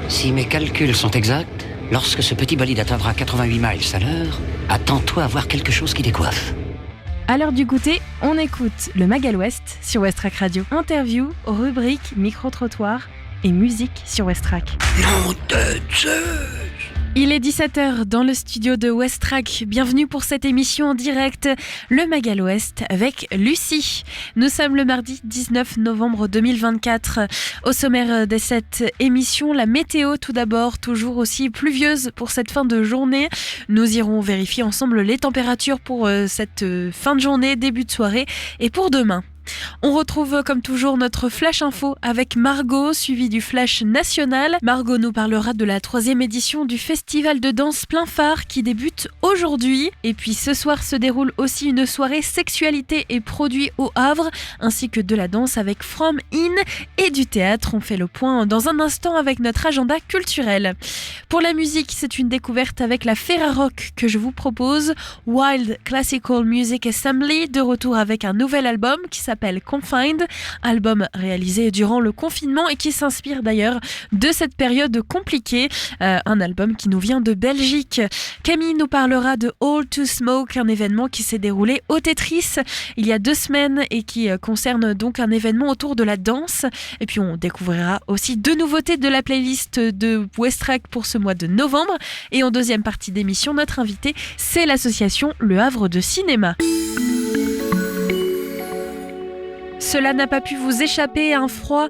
Si mes calculs sont exacts, lorsque ce petit bolide atteindra 88 miles à l'heure, attends-toi à voir quelque chose qui décoiffe. À l'heure du goûter, on écoute le Mag à l'Ouest sur Westrack Radio. Interview, rubrique, micro-trottoir et musique sur Westrack. Nom de Zeus! Il est 17h dans le studio de Westrack. Bienvenue pour cette émission en direct, le Mag à l'Ouest avec Lucie. Nous sommes le mardi 19 novembre 2024. Au sommaire de cette émission, la météo tout d'abord, toujours aussi pluvieuse pour cette fin de journée. Nous irons vérifier ensemble les températures pour cette fin de journée, début de soirée et pour demain. On retrouve comme toujours notre Flash Info avec Margot, suivi du Flash National. Margot nous parlera de la 3e édition du festival de danse Plein Phare qui débute aujourd'hui. Et puis ce soir se déroule aussi une soirée sexualité et produits au Havre, ainsi que de la danse avec From In et du théâtre. On fait le point dans un instant avec notre agenda culturel. Pour la musique, c'est une découverte avec la Ferrarock que je vous propose. Wild Classical Music Assembly, de retour avec un nouvel album qui s'appelle Confined, album réalisé durant le confinement et qui s'inspire d'ailleurs de cette période compliquée, un album qui nous vient de Belgique. Camille nous parlera de All to Smoke, un événement qui s'est déroulé au Tetris il y a 2 semaines et qui concerne donc un événement autour de la danse. Et puis on découvrira aussi 2 nouveautés de la playlist de Westrack pour ce mois de novembre. Et en deuxième partie d'émission, notre invité, c'est l'association Le Havre de Cinéma. Cela n'a pas pu vous échapper, un froid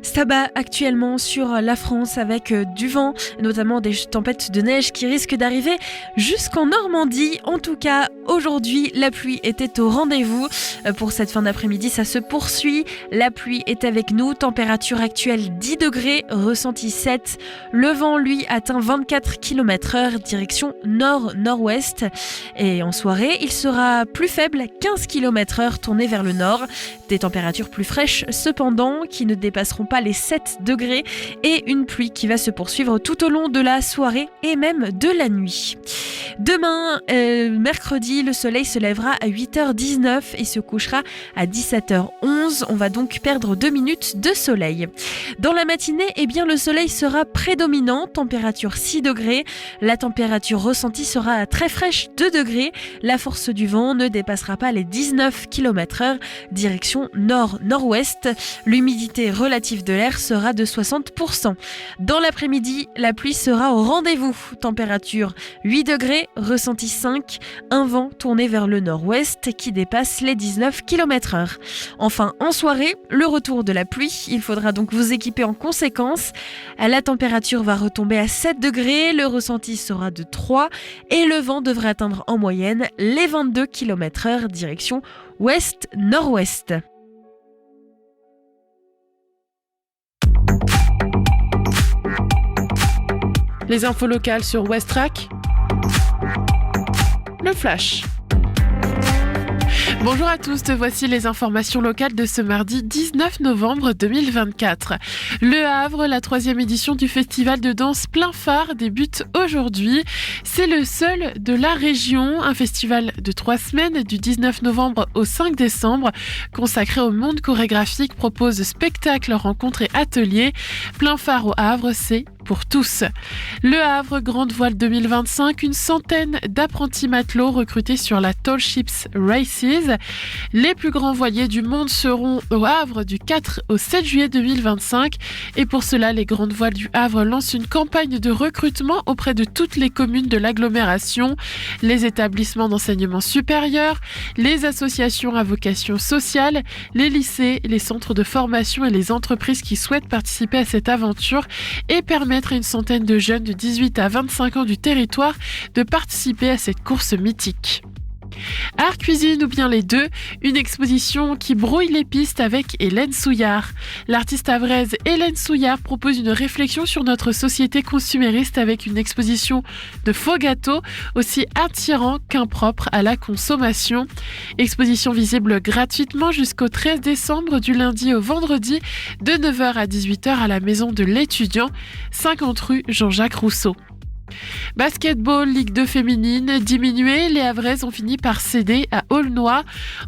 s'abat actuellement sur la France avec du vent, notamment des tempêtes de neige qui risquent d'arriver jusqu'en Normandie. En tout cas, aujourd'hui, la pluie était au rendez-vous. Pour cette fin d'après-midi, ça se poursuit. La pluie est avec nous, température actuelle 10 degrés, ressenti 7. Le vent, lui, atteint 24 km/h, direction nord-nord-ouest. Et en soirée, il sera plus faible, 15 km/h, tourné vers le nord. Des températures plus fraîches cependant, qui ne dépasseront pas les 7 degrés et une pluie qui va se poursuivre tout au long de la soirée et même de la nuit. Demain, mercredi, le soleil se lèvera à 8h19 et se couchera à 17h11. On va donc perdre 2 minutes de soleil. Dans la matinée, le soleil sera prédominant, température 6 degrés. La température ressentie sera très fraîche, 2 degrés. La force du vent ne dépassera pas les 19 km/h, direction nord-nord-ouest. L'humidité relative de l'air sera de 60%. Dans l'après-midi, la pluie sera au rendez-vous. Température 8 degrés, ressenti 5, un vent tourné vers le nord-ouest qui dépasse les 19 km/h. Enfin, en soirée, le retour de la pluie. Il faudra donc vous équiper en conséquence. La température va retomber à 7 degrés, le ressenti sera de 3 et le vent devrait atteindre en moyenne les 22 km/h, direction ouest-nord-ouest. Les infos locales sur Westrack. Le Flash. Bonjour à tous, voici les informations locales de ce mardi 19 novembre 2024. Le Havre, la 3e édition du festival de danse Plein Phare débute aujourd'hui. C'est le seul de la région, un festival de 3 semaines du 19 novembre au 5 décembre, consacré au monde chorégraphique, propose spectacles, rencontres et ateliers. Plein Phare au Havre, c'est pour tous. Le Havre, Grande Voile 2025, une centaine d'apprentis matelots recrutés sur la Tall Ships Races. Les plus grands voiliers du monde seront au Havre du 4 au 7 juillet 2025. Et pour cela, les Grandes Voiles du Havre lancent une campagne de recrutement auprès de toutes les communes de l'agglomération, les établissements d'enseignement supérieur, les associations à vocation sociale, les lycées, les centres de formation et les entreprises qui souhaitent participer à cette aventure et permettre à une centaine de jeunes de 18 à 25 ans du territoire de participer à cette course mythique. Art cuisine ou bien les deux, une exposition qui brouille les pistes avec Hélène Souillard. L'artiste havraise Hélène Souillard propose une réflexion sur notre société consumériste avec une exposition de faux gâteaux aussi attirants qu'impropres à la consommation. Exposition visible gratuitement jusqu'au 13 décembre du lundi au vendredi de 9h à 18h à la maison de l'étudiant, 50 rue Jean-Jacques Rousseau. Basketball, Ligue 2 féminine, diminuée, les Havraises ont fini par céder à Aulnois.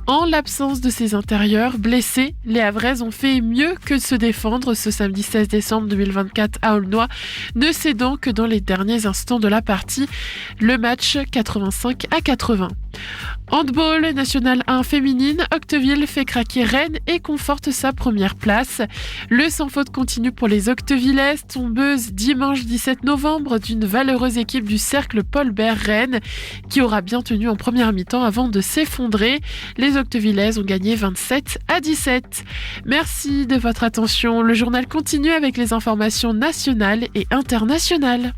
En l'absence de ses intérieurs blessés, les Havraises ont fait mieux que de se défendre ce samedi 16 décembre 2024 à Aulnois, ne cédant que dans les derniers instants de la partie. Le match 85-80. Handball, National 1 féminine, Octeville fait craquer Rennes et conforte sa première place. Le sans faute continue pour les Octevillaises, tombeuses dimanche 17 novembre d'une valeureuse équipe du cercle Paul Bert Rennes qui aura bien tenu en première mi-temps avant de s'effondrer. Les Octevillaises ont gagné 27-17. Merci de votre attention. Le journal continue avec les informations nationales et internationales.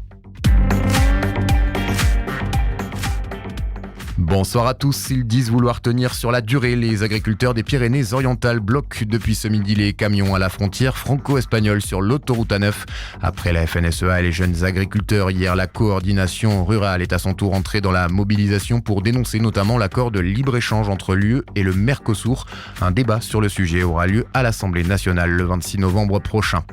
Bonsoir à tous. Ils disent vouloir tenir sur la durée. Les agriculteurs des Pyrénées-Orientales bloquent depuis ce midi les camions à la frontière franco-espagnole sur l'autoroute A9. Après la FNSEA et les jeunes agriculteurs, hier, la coordination rurale est à son tour entrée dans la mobilisation pour dénoncer notamment l'accord de libre-échange entre l'UE et le Mercosur. Un débat sur le sujet aura lieu à l'Assemblée nationale le 26 novembre prochain.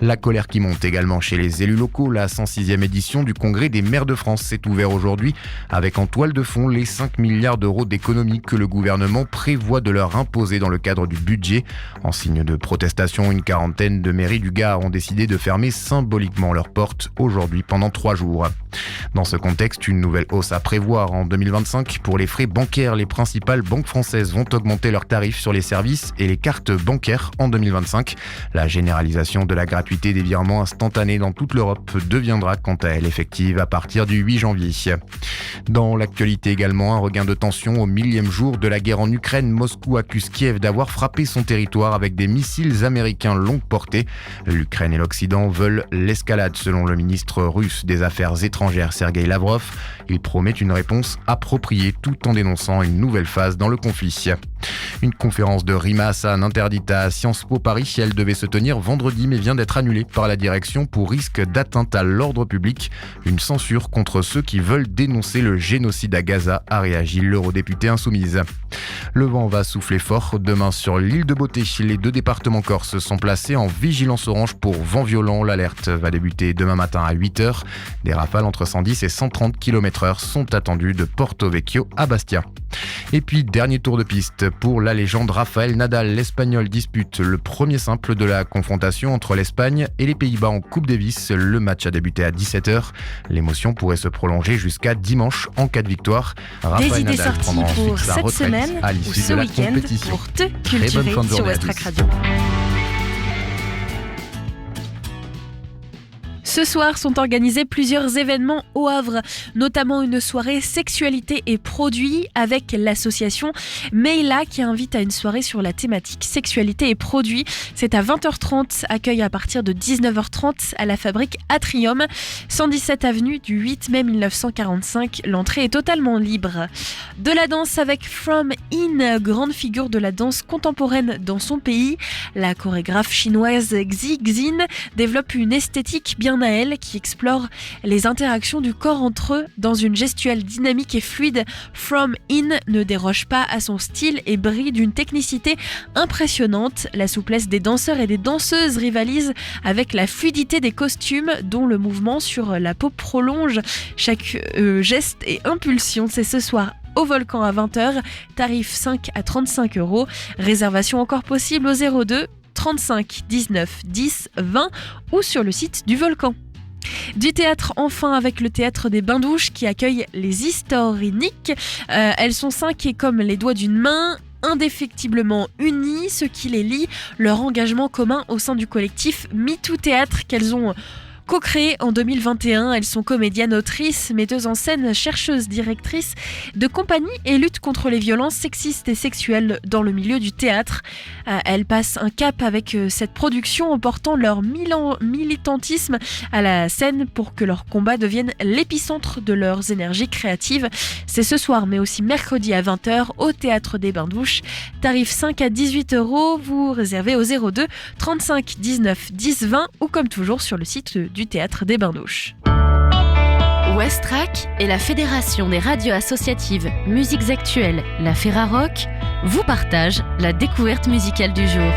La colère qui monte également chez les élus locaux. La 106e édition du Congrès des maires de France s'est ouverte aujourd'hui avec en toile de fond les 5 milliards d'euros d'économies que le gouvernement prévoit de leur imposer dans le cadre du budget. En signe de protestation, une quarantaine de mairies du Gard ont décidé de fermer symboliquement leurs portes aujourd'hui pendant 3 jours. Dans ce contexte, une nouvelle hausse à prévoir en 2025. Pour les frais bancaires, les principales banques françaises vont augmenter leurs tarifs sur les services et les cartes bancaires en 2025. La généralisation de la gratuité des virements instantanés dans toute l'Europe deviendra quant à elle effective à partir du 8 janvier. Dans l'actualité également, un regain de tension au 1000e jour de la guerre en Ukraine. Moscou accuse Kiev d'avoir frappé son territoire avec des missiles américains longue portée. L'Ukraine et l'Occident veulent l'escalade selon le ministre russe des Affaires étrangères Sergueï Lavrov. Il promet une réponse appropriée tout en dénonçant une nouvelle phase dans le conflit. Une conférence de Rima Hassan interdite à Sciences Po Paris. Elle devait se tenir vendredi mais vient d'être annulée par la direction pour risque d'atteinte à l'ordre public. Une censure contre ceux qui veulent dénoncer le génocide à Gaza, a réagi l'eurodéputée insoumise. Le vent va souffler fort demain sur l'île de Beauté. Les 2 départements corses sont placés en vigilance orange pour vent violent. L'alerte va débuter demain matin à 8h. Des rafales entre 110 et 130 km/h sont attendues de Porto Vecchio à Bastia. Et puis, dernier tour de piste pour la légende Rafael Nadal. L'Espagnol dispute le premier simple de la confrontation entre l'Espagne et les Pays-Bas en Coupe Davis. Le match a débuté à 17h. L'émotion pourrait se prolonger jusqu'à dimanche en cas de victoire. Des idées sorties pour cette semaine ou ce week-end pour te cultiver sur Westrack Radio. Ce soir sont organisés plusieurs événements au Havre, notamment une soirée sexualité et produits avec l'association Meila qui invite à une soirée sur la thématique sexualité et produits. C'est à 20h30, accueil à partir de 19h30 à la fabrique Atrium, 117 avenue du 8 mai 1945. L'entrée est totalement libre. De la danse avec From In, grande figure de la danse contemporaine dans son pays. La chorégraphe chinoise Xi Xin développe une esthétique bien à elle qui explore les interactions du corps entre eux dans une gestuelle dynamique et fluide. From In ne déroge pas à son style et brille d'une technicité impressionnante. La souplesse des danseurs et des danseuses rivalise avec la fluidité des costumes dont le mouvement sur la peau prolonge chaque geste et impulsion. C'est ce soir au Volcan à 20h, tarif 5 à 35 €. Réservation encore possible au 02 35 19 10 20 ou sur le site du Volcan. Du théâtre enfin avec le théâtre des Bains-Douches qui accueille les Historiniques. Elles sont 5 et comme les doigts d'une main, indéfectiblement unies, ce qui les lie, leur engagement commun au sein du collectif MeToo Théâtre qu'elles ont co-créé en 2021. Elles sont comédiennes, autrices, metteuses en scène, chercheuses, directrices de compagnie et luttent contre les violences sexistes et sexuelles dans le milieu du théâtre. Elles passent un cap avec cette production en portant leur militantisme à la scène pour que leur combat devienne l'épicentre de leurs énergies créatives. C'est ce soir mais aussi mercredi à 20h au Théâtre des Bains-Douches. Tarif 5 à 18 €. Vous réservez au 02 35 19 10 20 ou comme toujours sur le site du Théâtre des Bains-Douches. Westrack et la Fédération des radios associatives Musiques Actuelles, la Ferrarock, vous partagent la découverte musicale du jour.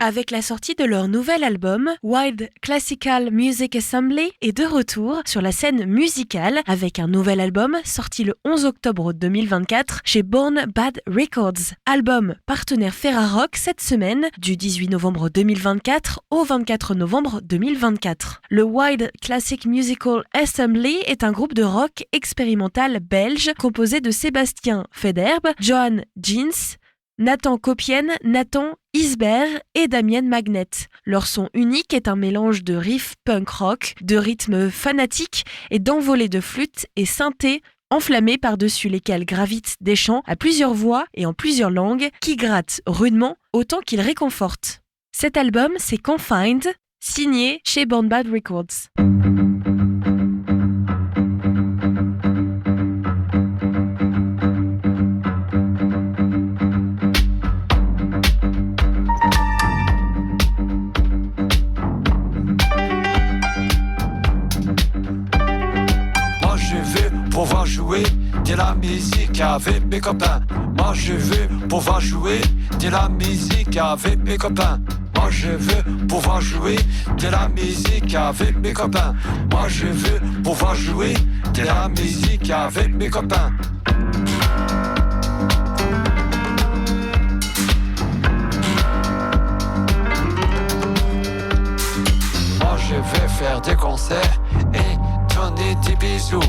avec la sortie de leur nouvel album, Wild Classical Music Assembly est de retour sur la scène musicale avec un nouvel album sorti le 11 octobre 2024 chez Born Bad Records. Album partenaire Ferrarock cette semaine du 18 novembre 2024 au 24 novembre 2024. Le Wild Classic Musical Assembly est un groupe de rock expérimental belge composé de Sébastien Federbe, Johan Jeans, Nathan Copienne, Nathan Isbert et Damien Magnet. Leur son unique est un mélange de riffs punk rock, de rythmes fanatiques et d'envolées de flûte et synthé enflammés par-dessus lesquels gravitent des chants à plusieurs voix et en plusieurs langues qui grattent rudement autant qu'ils réconfortent. Cet album, c'est Confined, signé chez Born Bad Records. Pouvoir jouer de la musique avec mes copains. Moi je veux pouvoir jouer de la musique avec mes copains. Moi je veux pouvoir jouer de la musique avec mes copains. Moi je veux pouvoir jouer de la musique avec mes copains. Moi je veux faire des concerts et donner des bisous.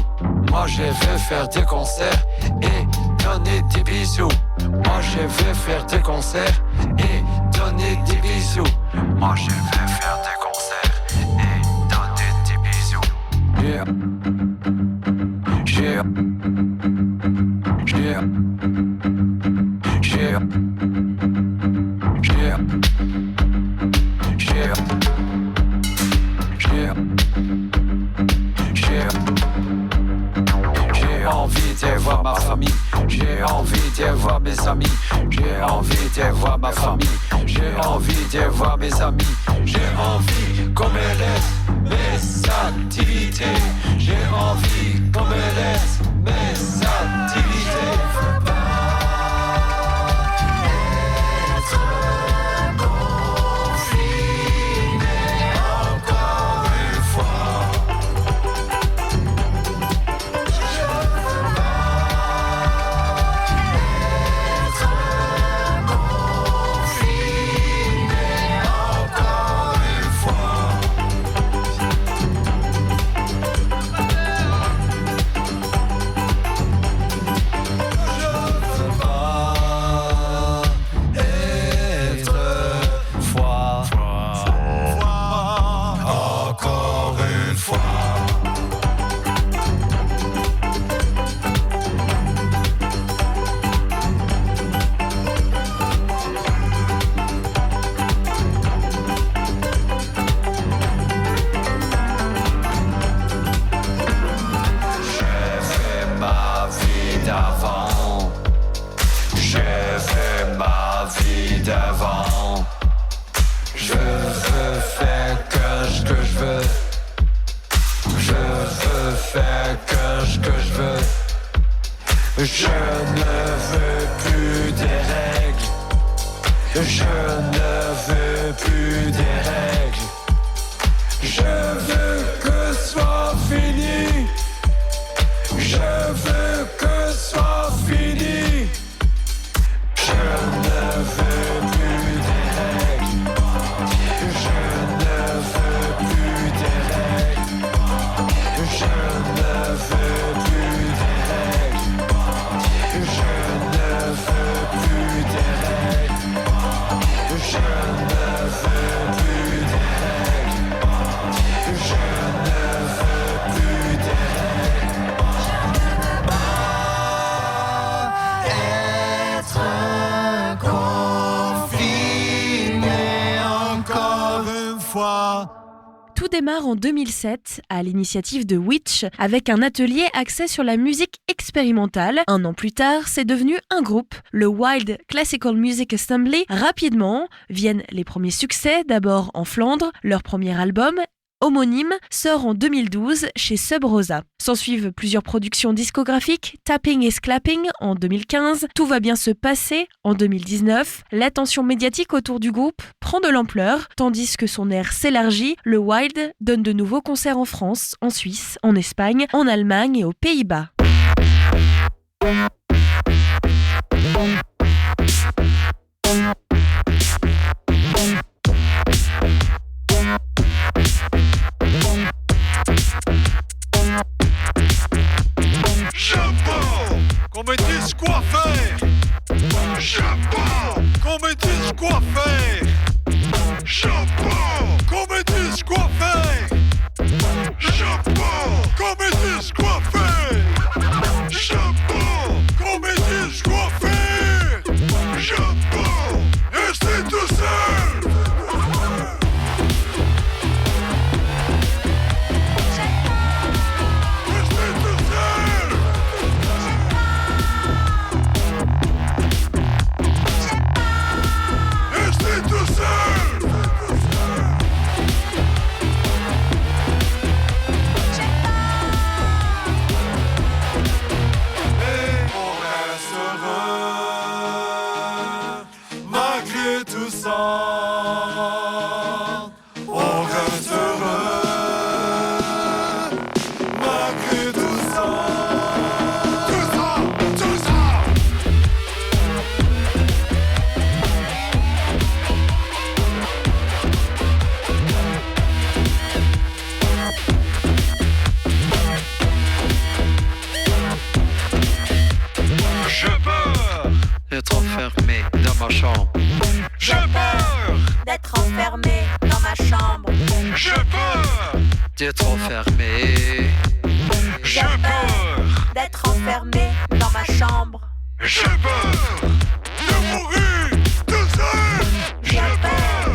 Moi je veux faire des concerts et donner des bisous. Moi je veux faire des concerts et donner des bisous. Moi je veux faire des concerts et donner des bisous. J'ai envie de voir ma famille, j'ai envie de voir mes amis, j'ai envie de voir ma famille, j'ai envie de voir mes amis, j'ai envie qu'on me laisse mes activités, j'ai envie qu'on me laisse mes activités. Je ne veux plus des règles. Je ne veux plus des règles. Je veux que soit fini. Je veux que soit fini. Je ne veux plus des règles. Je ne veux plus des règles. Je ne veux plus des règles. Je ne veux plus des règles. Je ne veux plus des règles. Je ne veux plus des règles. Être confiné encore une fois. Tout démarre en 2007 à l'initiative de Witch avec un atelier axé sur la musique expérimentale. Un an plus tard, c'est devenu un groupe, le Wild Classical Music Assembly. Rapidement viennent les premiers succès, d'abord en Flandre, leur premier album, homonyme sort en 2012 chez Sub Rosa. S'ensuivent plusieurs productions discographiques, Tapping is Clapping en 2015, Tout va bien se passer en 2019. L'attention médiatique autour du groupe prend de l'ampleur, tandis que son air s'élargit, le Wild donne de nouveaux concerts en France, en Suisse, en Espagne, en Allemagne et aux Pays-Bas. Je veux qu'on me dise quoi faire. Je veux qu'on me dise quoi faire. Je veux qu'on me dise quoi faire. Je veux qu'on me dise quoi faire. Je veux qu'on me dise quoi faire. Je veux rester tout seul. D'être enfermé dans ma chambre. J'ai peur d'être enfermé dans ma chambre. J'ai peur D'être enfermé. J'ai peur d'être enfermé dans ma chambre. J'ai peur de mourir tout seul. J'ai peur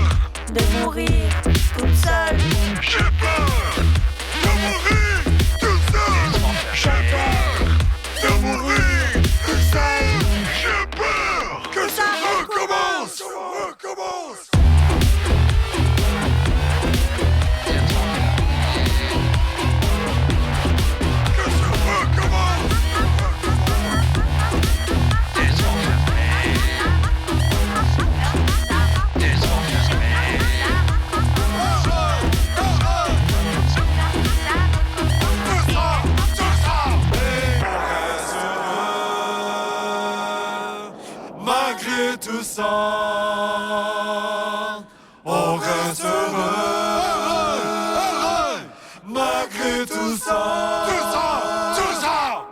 de mourir toute seule. J'ai peur de mourir tout seul. J'ai peur de mourir tout seul. J'ai peur que ça recommence. Malgré tout ça, on reste heureux. Malgré tout ça, tout ça.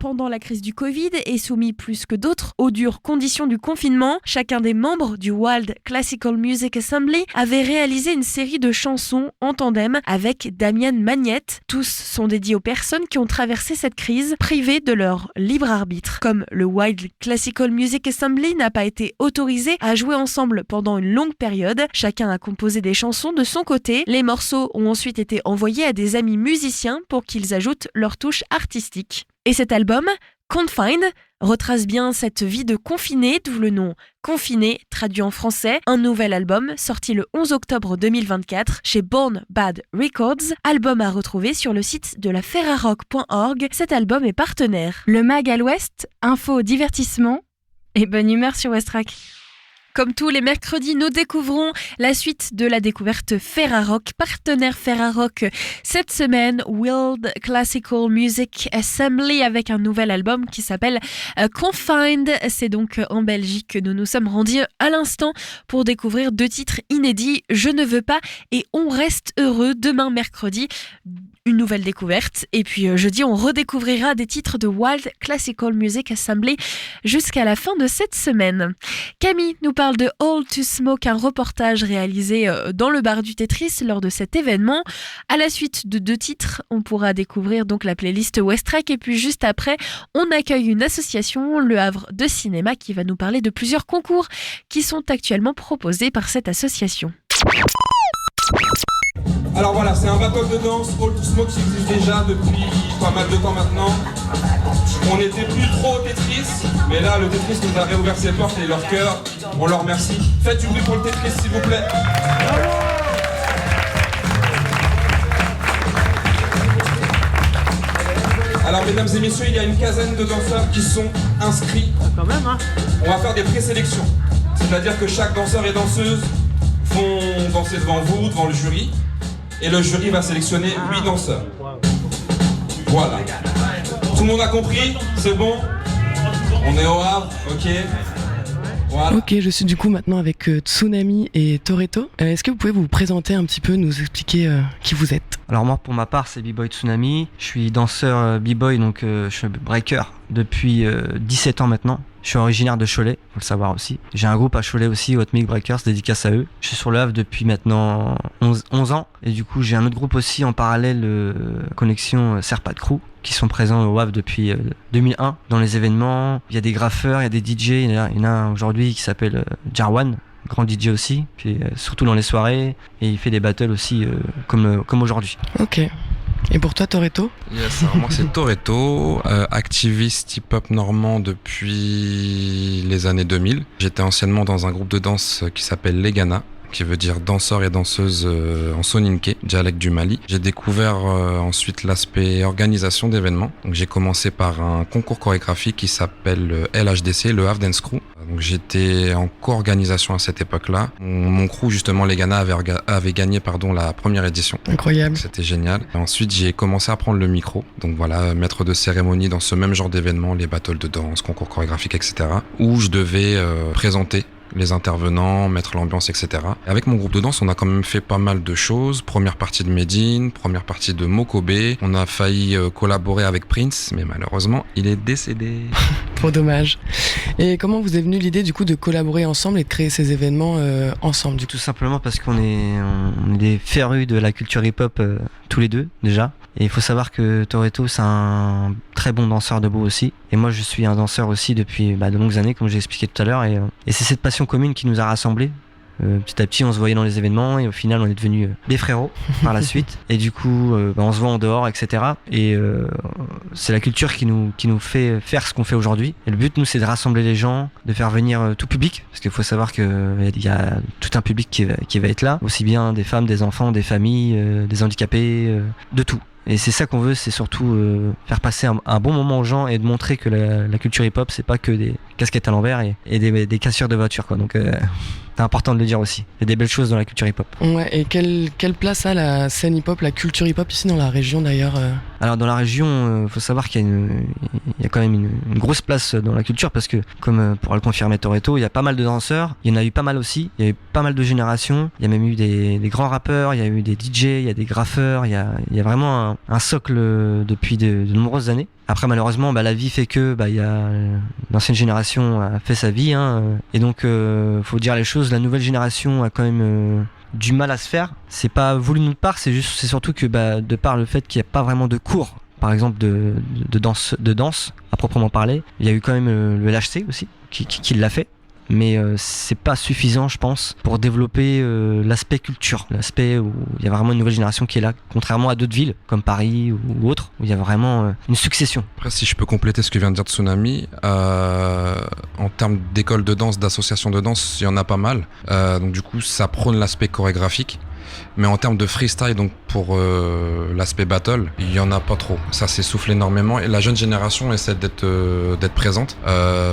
Pendant la crise du Covid et soumis plus que d'autres aux dures conditions du confinement, chacun des membres du Wild Classical Music Assembly avait réalisé une série de chansons en tandem avec Damian Magnette. Tous sont dédiés aux personnes qui ont traversé cette crise, privées de leur libre arbitre. Comme le Wild Classical Music Assembly n'a pas été autorisé à jouer ensemble pendant une longue période, chacun a composé des chansons de son côté. Les morceaux ont ensuite été envoyés à des amis musiciens pour qu'ils ajoutent leur touche artistique. Et cet album, Confined, retrace bien cette vie de confiné, d'où le nom Confiné, traduit en français. Un nouvel album sorti le 11 octobre 2024 chez Born Bad Records. Album à retrouver sur le site de la ferrarock.org. Cet album est partenaire. Le Mag à l'Ouest, info, divertissement et bonne humeur sur Westrack. Comme tous les mercredis, nous découvrons la suite de la découverte Ferrarock, partenaire Ferrarock. Cette semaine, Wild Classical Music Assembly avec un nouvel album qui s'appelle Confined. C'est donc en Belgique que nous nous sommes rendus à l'instant pour découvrir 2 titres inédits, Je ne veux pas et On reste heureux. Demain, mercredi, une nouvelle découverte. Et puis jeudi, on redécouvrira des titres de Wild Classical Music Assembly jusqu'à la fin de cette semaine. Camille nous parle de All to Smoke, un reportage réalisé dans le bar du Tetris lors de cet événement. À la suite de 2 titres, on pourra découvrir donc la playlist Westrack et puis juste après, on accueille une association, Le Havre de Cinéma, qui va nous parler de plusieurs concours qui sont actuellement proposés par cette association. Alors voilà, c'est un battle de danse All to Smoke qui existe déjà depuis pas mal de temps maintenant. On n'était plus trop au Tetris, mais là le Tetris nous a réouvert ses portes et leur cœur, on leur remercie. Faites du bruit pour le Tetris s'il vous plaît. Alors mesdames et messieurs, il y a une quinzaine de danseurs qui sont inscrits. Quand même, hein. On va faire des présélections. C'est-à-dire que chaque danseur et danseuse vont danser devant vous, devant le jury. Et le jury va sélectionner 8 danseurs. Voilà. Tout le monde a compris? C'est bon? On est au Havre, ok. Voilà. Ok, je suis du coup maintenant avec Tsunami et Toretto. Est-ce que vous pouvez vous présenter un petit peu, nous expliquer qui vous êtes? Alors moi, pour ma part, c'est B-Boy Tsunami. Je suis danseur B-Boy, donc je suis breaker depuis 17 ans maintenant. Je suis originaire de Cholet, faut le savoir aussi. J'ai un groupe à Cholet aussi, Hot Milk Breakers, dédicace à eux. Je suis sur le Havre depuis maintenant 11 ans. Et du coup, j'ai un autre groupe aussi en parallèle, Connexion Serpat Crew, qui sont présents au Havre depuis 2001 dans les événements. Il y a des graffeurs, il y a des DJ. Il y en a un aujourd'hui qui s'appelle Jarwan, grand DJ aussi, puis surtout dans les soirées. Et il fait des battles aussi comme aujourd'hui. Ok. Et pour toi, Toretto? Yes, alors moi c'est Toretto, activiste hip-hop normand depuis les années 2000. J'étais anciennement dans un groupe de danse qui s'appelle Les Ghana, qui veut dire danseurs et danseuses en soninké, dialecte du Mali. J'ai découvert ensuite l'aspect organisation d'événements. Donc j'ai commencé par un concours chorégraphique qui s'appelle LHDC, le Havre Dance Crew. Donc j'étais en co-organisation à cette époque-là. Mon crew justement, les Ghana, avait gagné la première édition. Incroyable. C'était génial. Et ensuite j'ai commencé à prendre le micro. Donc voilà, maître de cérémonie dans ce même genre d'événements, les battles de danse, concours chorégraphiques, etc. Où je devais présenter les intervenants, mettre l'ambiance, etc. Et avec mon groupe de danse, on a quand même fait pas mal de choses. Première partie de Medine, première partie de Mokobe. On a failli collaborer avec Prince, mais malheureusement, il est décédé. Trop dommage. Et comment vous est venue l'idée du coup de collaborer ensemble et de créer ces événements ensemble du coup? Tout simplement parce qu'on est des férus de la culture hip-hop tous les deux déjà. Et il faut savoir que Toretto, c'est un très bon danseur debout aussi. Et moi, je suis un danseur aussi depuis de longues années, comme j'ai expliqué tout à l'heure. Et c'est cette passion commune qui nous a rassemblés. Petit à petit, on se voyait dans les événements et au final, on est devenus des frérots par la suite. Et du coup, on se voit en dehors, etc. Et c'est la culture qui nous fait faire ce qu'on fait aujourd'hui. Et le but, nous, c'est de rassembler les gens, de faire venir tout public. Parce qu'il faut savoir qu'il y a tout un public qui va être là. Aussi bien des femmes, des enfants, des familles, des handicapés, de tout. Et c'est ça qu'on veut, c'est surtout faire passer un bon moment aux gens et de montrer que la culture hip-hop, c'est pas que des casquettes à l'envers et des cassures de voitures, quoi. Donc c'est important de le dire aussi. Il y a des belles choses dans la culture hip-hop. Ouais, et quelle place a la scène hip-hop, la culture hip-hop ici dans la région d'ailleurs Alors dans la région, faut savoir qu'il y a quand même une grosse place dans la culture parce que, comme pourra le confirmer Toretto, il y a pas mal de danseurs, il y en a eu pas mal aussi, il y a eu pas mal de générations, il y a même eu des grands rappeurs, il y a eu des DJ, il y a des graffeurs, il y a vraiment un socle depuis de nombreuses années. Après malheureusement la vie fait que il y a l'ancienne génération a fait sa vie et donc faut dire les choses, la nouvelle génération a quand même du mal à se faire. C'est pas voulu de notre part, c'est surtout que de par le fait qu'il n'y a pas vraiment de cours par exemple de danse à proprement parler, il y a eu quand même le LHC aussi qui l'a fait. Mais c'est pas suffisant, je pense, pour développer l'aspect culture, l'aspect où il y a vraiment une nouvelle génération qui est là, contrairement à d'autres villes comme Paris ou autres, où il y a vraiment une succession. Après, si je peux compléter ce que vient de dire Tsunami, en termes d'école de danse, d'association de danse, il y en a pas mal. Donc du coup, ça prône l'aspect chorégraphique. Mais en termes de freestyle, donc pour l'aspect battle, il y en a pas trop. Ça s'essouffle énormément et la jeune génération essaie d'être présente,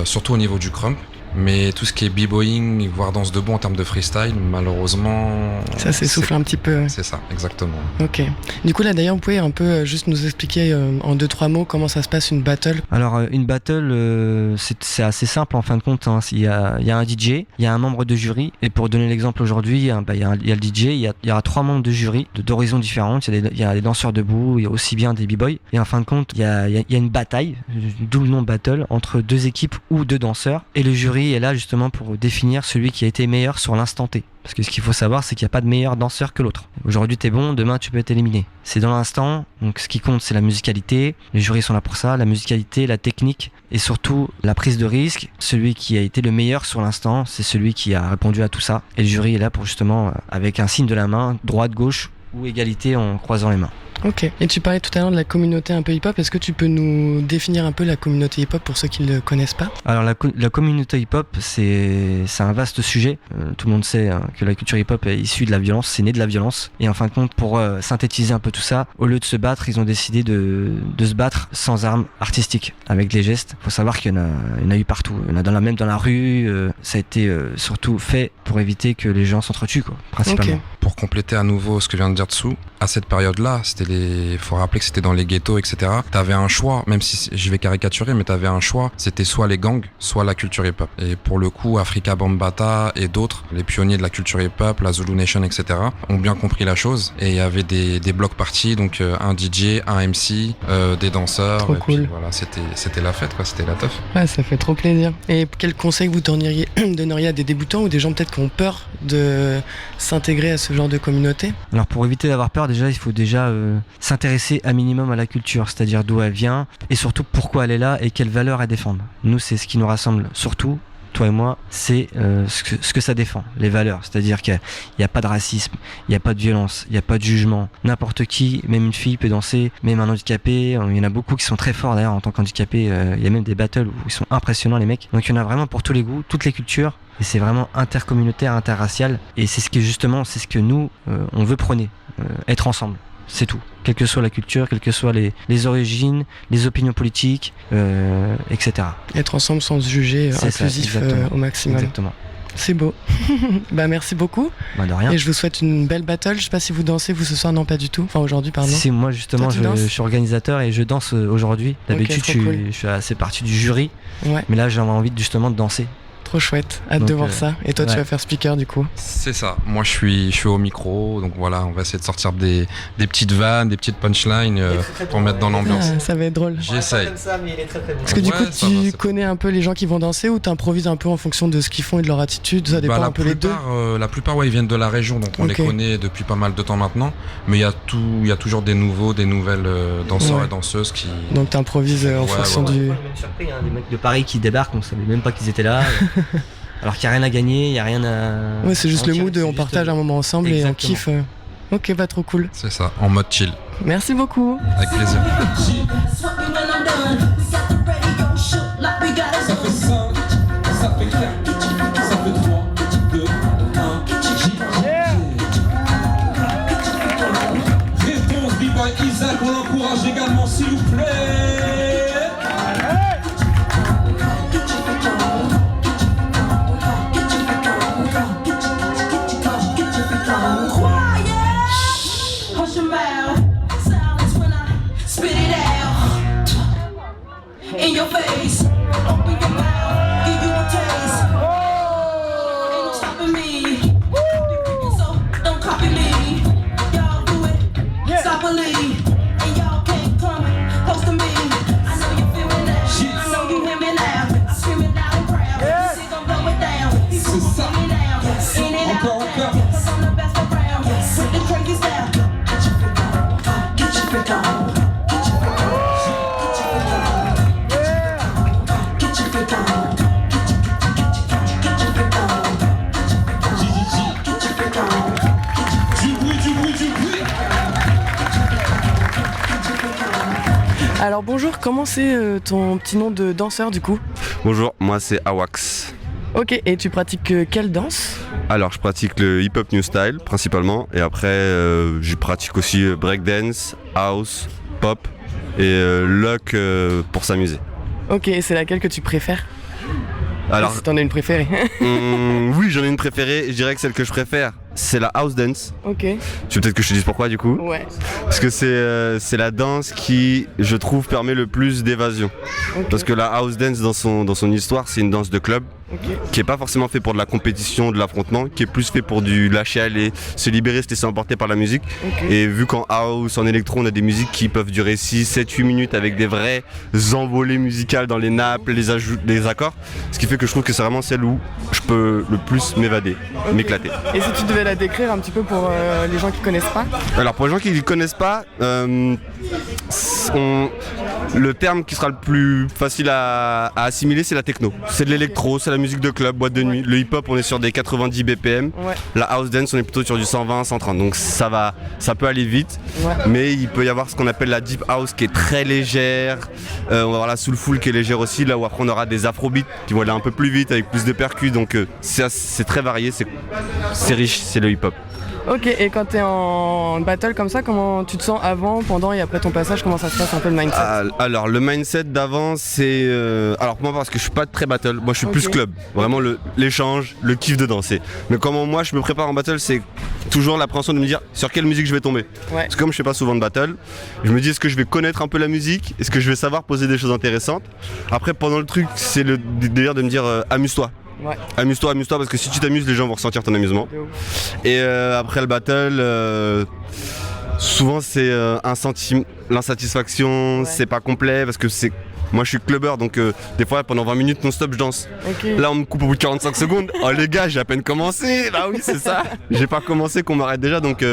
surtout au niveau du crump. Mais tout ce qui est b-boying, voire danse debout en termes de freestyle, malheureusement... Ça s'essouffle un petit peu. C'est ça, exactement. Ok. Du coup, là, d'ailleurs, vous pouvez un peu juste nous expliquer en 2-3 mots comment ça se passe une battle? Alors, une battle, c'est assez simple en fin de compte. Il y a un DJ, il y a un membre de jury. Et pour donner l'exemple aujourd'hui, il y a le DJ, il y aura 3 membres de jury d'horizons différentes. Il y a des danseurs debout, il y a aussi bien des b-boys. Et en fin de compte, il y a une bataille, d'où le nom battle, entre 2 équipes ou 2 danseurs. Et le jury est là justement pour définir celui qui a été meilleur sur l'instant T. Parce que ce qu'il faut savoir, c'est qu'il n'y a pas de meilleur danseur que l'autre. Aujourd'hui t'es bon, demain tu peux être éliminé. C'est dans l'instant, donc ce qui compte c'est la musicalité, les jurys sont là pour ça, la musicalité, la technique et surtout la prise de risque. Celui qui a été le meilleur sur l'instant, c'est celui qui a répondu à tout ça. Et le jury est là pour justement, avec un signe de la main, droite, gauche, ou égalité en croisant les mains. Ok. Et tu parlais tout à l'heure de la communauté un peu hip-hop. Est-ce que tu peux nous définir un peu la communauté hip-hop pour ceux qui ne le connaissent pas ? Alors la communauté hip-hop, c'est un vaste sujet. Tout le monde sait que la culture hip-hop est issue de la violence, c'est né de la violence. Et en fin de compte, pour synthétiser un peu tout ça, au lieu de se battre, ils ont décidé de se battre sans armes artistiques, avec des gestes. Il faut savoir qu'il y en a eu partout. Il y en a même dans la rue. Ça a été surtout fait pour éviter que les gens s'entretuent, quoi, principalement. Okay. Pour compléter à nouveau ce que vient de dire Dessous, à cette période-là, faut rappeler que c'était dans les ghettos, etc. T'avais un choix, même si je vais caricaturer, mais t'avais un choix. C'était soit les gangs, soit la culture hip-hop. Et pour le coup, Afrika Bambaataa et d'autres, les pionniers de la culture hip-hop, la Zulu Nation, etc., ont bien compris la chose. Et il y avait des blocs parties, donc un DJ, un MC, des danseurs. Trop cool. Puis, voilà, c'était la fête, quoi. C'était la teuf. Ouais, ça fait trop plaisir. Et quel conseil vous donneriez à des débutants ou des gens peut-être qui ont peur de s'intégrer à ce genre de communauté ? Alors pour éviter d'avoir peur, déjà il faut s'intéresser à minimum à la culture, c'est-à-dire d'où elle vient et surtout pourquoi elle est là et quelles valeurs elle défend. Nous, c'est ce qui nous rassemble surtout, toi et moi, c'est ce que ça défend, les valeurs. C'est-à-dire qu'il n'y a pas de racisme, il n'y a pas de violence, il n'y a pas de jugement. N'importe qui, même une fille peut danser, même un handicapé. Il y en a beaucoup qui sont très forts d'ailleurs en tant qu'handicapé. Il y a même des battles où ils sont impressionnants les mecs. Donc il y en a vraiment pour tous les goûts, toutes les cultures. Et c'est vraiment intercommunautaire, interracial. Et c'est ce que nous, on veut prôner. Être ensemble, c'est tout. Quelle que soit la culture, quelles que soient les origines, les opinions politiques, etc. Être ensemble sans se juger, inclusif au maximum. Exactement. C'est beau. Merci beaucoup. De rien. Et je vous souhaite une belle battle. Je sais pas si vous dansez vous ce soir, non pas du tout. Enfin aujourd'hui, pardon. Si, moi justement, je suis organisateur et je danse aujourd'hui. D'habitude, je suis assez partie du jury. Ouais. Mais là, j'avais envie justement de danser. Trop chouette, hâte de voir ça. Et toi, tu vas faire speaker du coup ? C'est ça. Moi, je suis au micro, donc voilà, on va essayer de sortir des petites vannes, des petites punchlines pour mettre dans l'ambiance. Ça va être drôle. J'essaye. Parce que du coup, tu connais un peu les gens qui vont danser ou t'improvises un peu en fonction de ce qu'ils font et de leur attitude ? Ça dépend un peu les deux. La plupart, ils viennent de la région, donc on les connaît depuis pas mal de temps maintenant. Mais il y a toujours des nouvelles danseurs et danseuses qui. Donc t'improvises en fonction du. On est même surpris, des mecs de Paris qui débarquent, on savait même pas qu'ils étaient là. Alors qu'il n'y a rien à gagner, il n'y a rien à... Ouais, c'est juste le mood, on partage un moment ensemble. Exactement. Et on kiffe. Ok, trop cool. C'est ça, en mode chill. Merci beaucoup. Avec plaisir. Ça fait 4, ça fait 3, 2, 1, Réponse Biba Isaac, on l'encourage également s'il vous plaît. In your face, open your mouth, give you a taste. Ain't no stopping me. So don't copy me. Y'all do it, softly, and y'all can't come close to me. I know you feel me now. I know you hear me now. I scream it loud and proud. See gon' blow it down. People see me now. In and out now. 'Cause I'm the best around. With the crazy style. Get your freak on. Alors bonjour, comment c'est ton petit nom de danseur du coup ? Bonjour, moi c'est Awax. Ok, et tu pratiques quelle danse ? Alors je pratique le hip-hop new style principalement et après je pratique aussi breakdance, house, pop et lock pour s'amuser. Ok, et c'est laquelle que tu préfères ? Alors, si t'en as une préférée. Oui, j'en ai une préférée, je dirais que celle que je préfère, c'est la house dance. Ok. Tu veux peut-être que je te dise pourquoi du coup ? Ouais. Parce que c'est la danse qui, je trouve, permet le plus d'évasion. Okay. Parce que la house dance, dans son histoire, c'est une danse de club. Okay. Qui est pas forcément fait pour de la compétition, de l'affrontement, qui est plus fait pour du lâcher aller, se libérer, se laisser emporter par la musique. Okay. Et vu qu'en house, en électro, on a des musiques qui peuvent durer 6, 7, 8 minutes avec des vraies envolées musicales dans les nappes, les accords, ce qui fait que je trouve que c'est vraiment celle où je peux le plus m'évader, m'éclater. Et si tu devais la décrire un petit peu pour les gens qui connaissent pas ? Alors pour les gens qui ne connaissent pas, Le terme qui sera le plus facile à assimiler, c'est la techno. C'est de l'électro, c'est la musique de club, boîte de nuit. Le hip-hop, on est sur des 90 BPM. Ouais. La house dance, on est plutôt sur du 120, 130. Donc ça peut aller vite. Ouais. Mais il peut y avoir ce qu'on appelle la deep house qui est très légère. On va avoir la soulful qui est légère aussi. Là où après on aura des afrobeats qui vont aller un peu plus vite avec plus de percus. Donc c'est très varié, c'est riche, c'est le hip-hop. Ok, et quand t'es en battle comme ça, comment tu te sens avant, pendant et après ton passage? Comment ça se passe un peu le mindset? Alors le mindset d'avant c'est... Alors moi parce que je suis pas très battle, moi je suis plus club. Vraiment l'échange, le kiff de danser. Mais comment moi je me prépare en battle, c'est toujours l'appréhension de me dire sur quelle musique je vais tomber. Ouais. Parce que comme je fais pas souvent de battle, je me dis est-ce que je vais connaître un peu la musique? Est-ce que je vais savoir poser des choses intéressantes? Après pendant le truc c'est le délire de me dire amuse-toi. Ouais. Amuse-toi parce que si tu t'amuses, les gens vont ressentir ton amusement. Et après le battle, souvent c'est l'insatisfaction, c'est pas complet parce que moi je suis clubbeur donc des fois pendant 20 minutes non-stop je danse. Okay. Là on me coupe au bout de 45 secondes. Oh les gars, j'ai à peine commencé. Bah oui c'est ça. J'ai pas commencé qu'on m'arrête déjà donc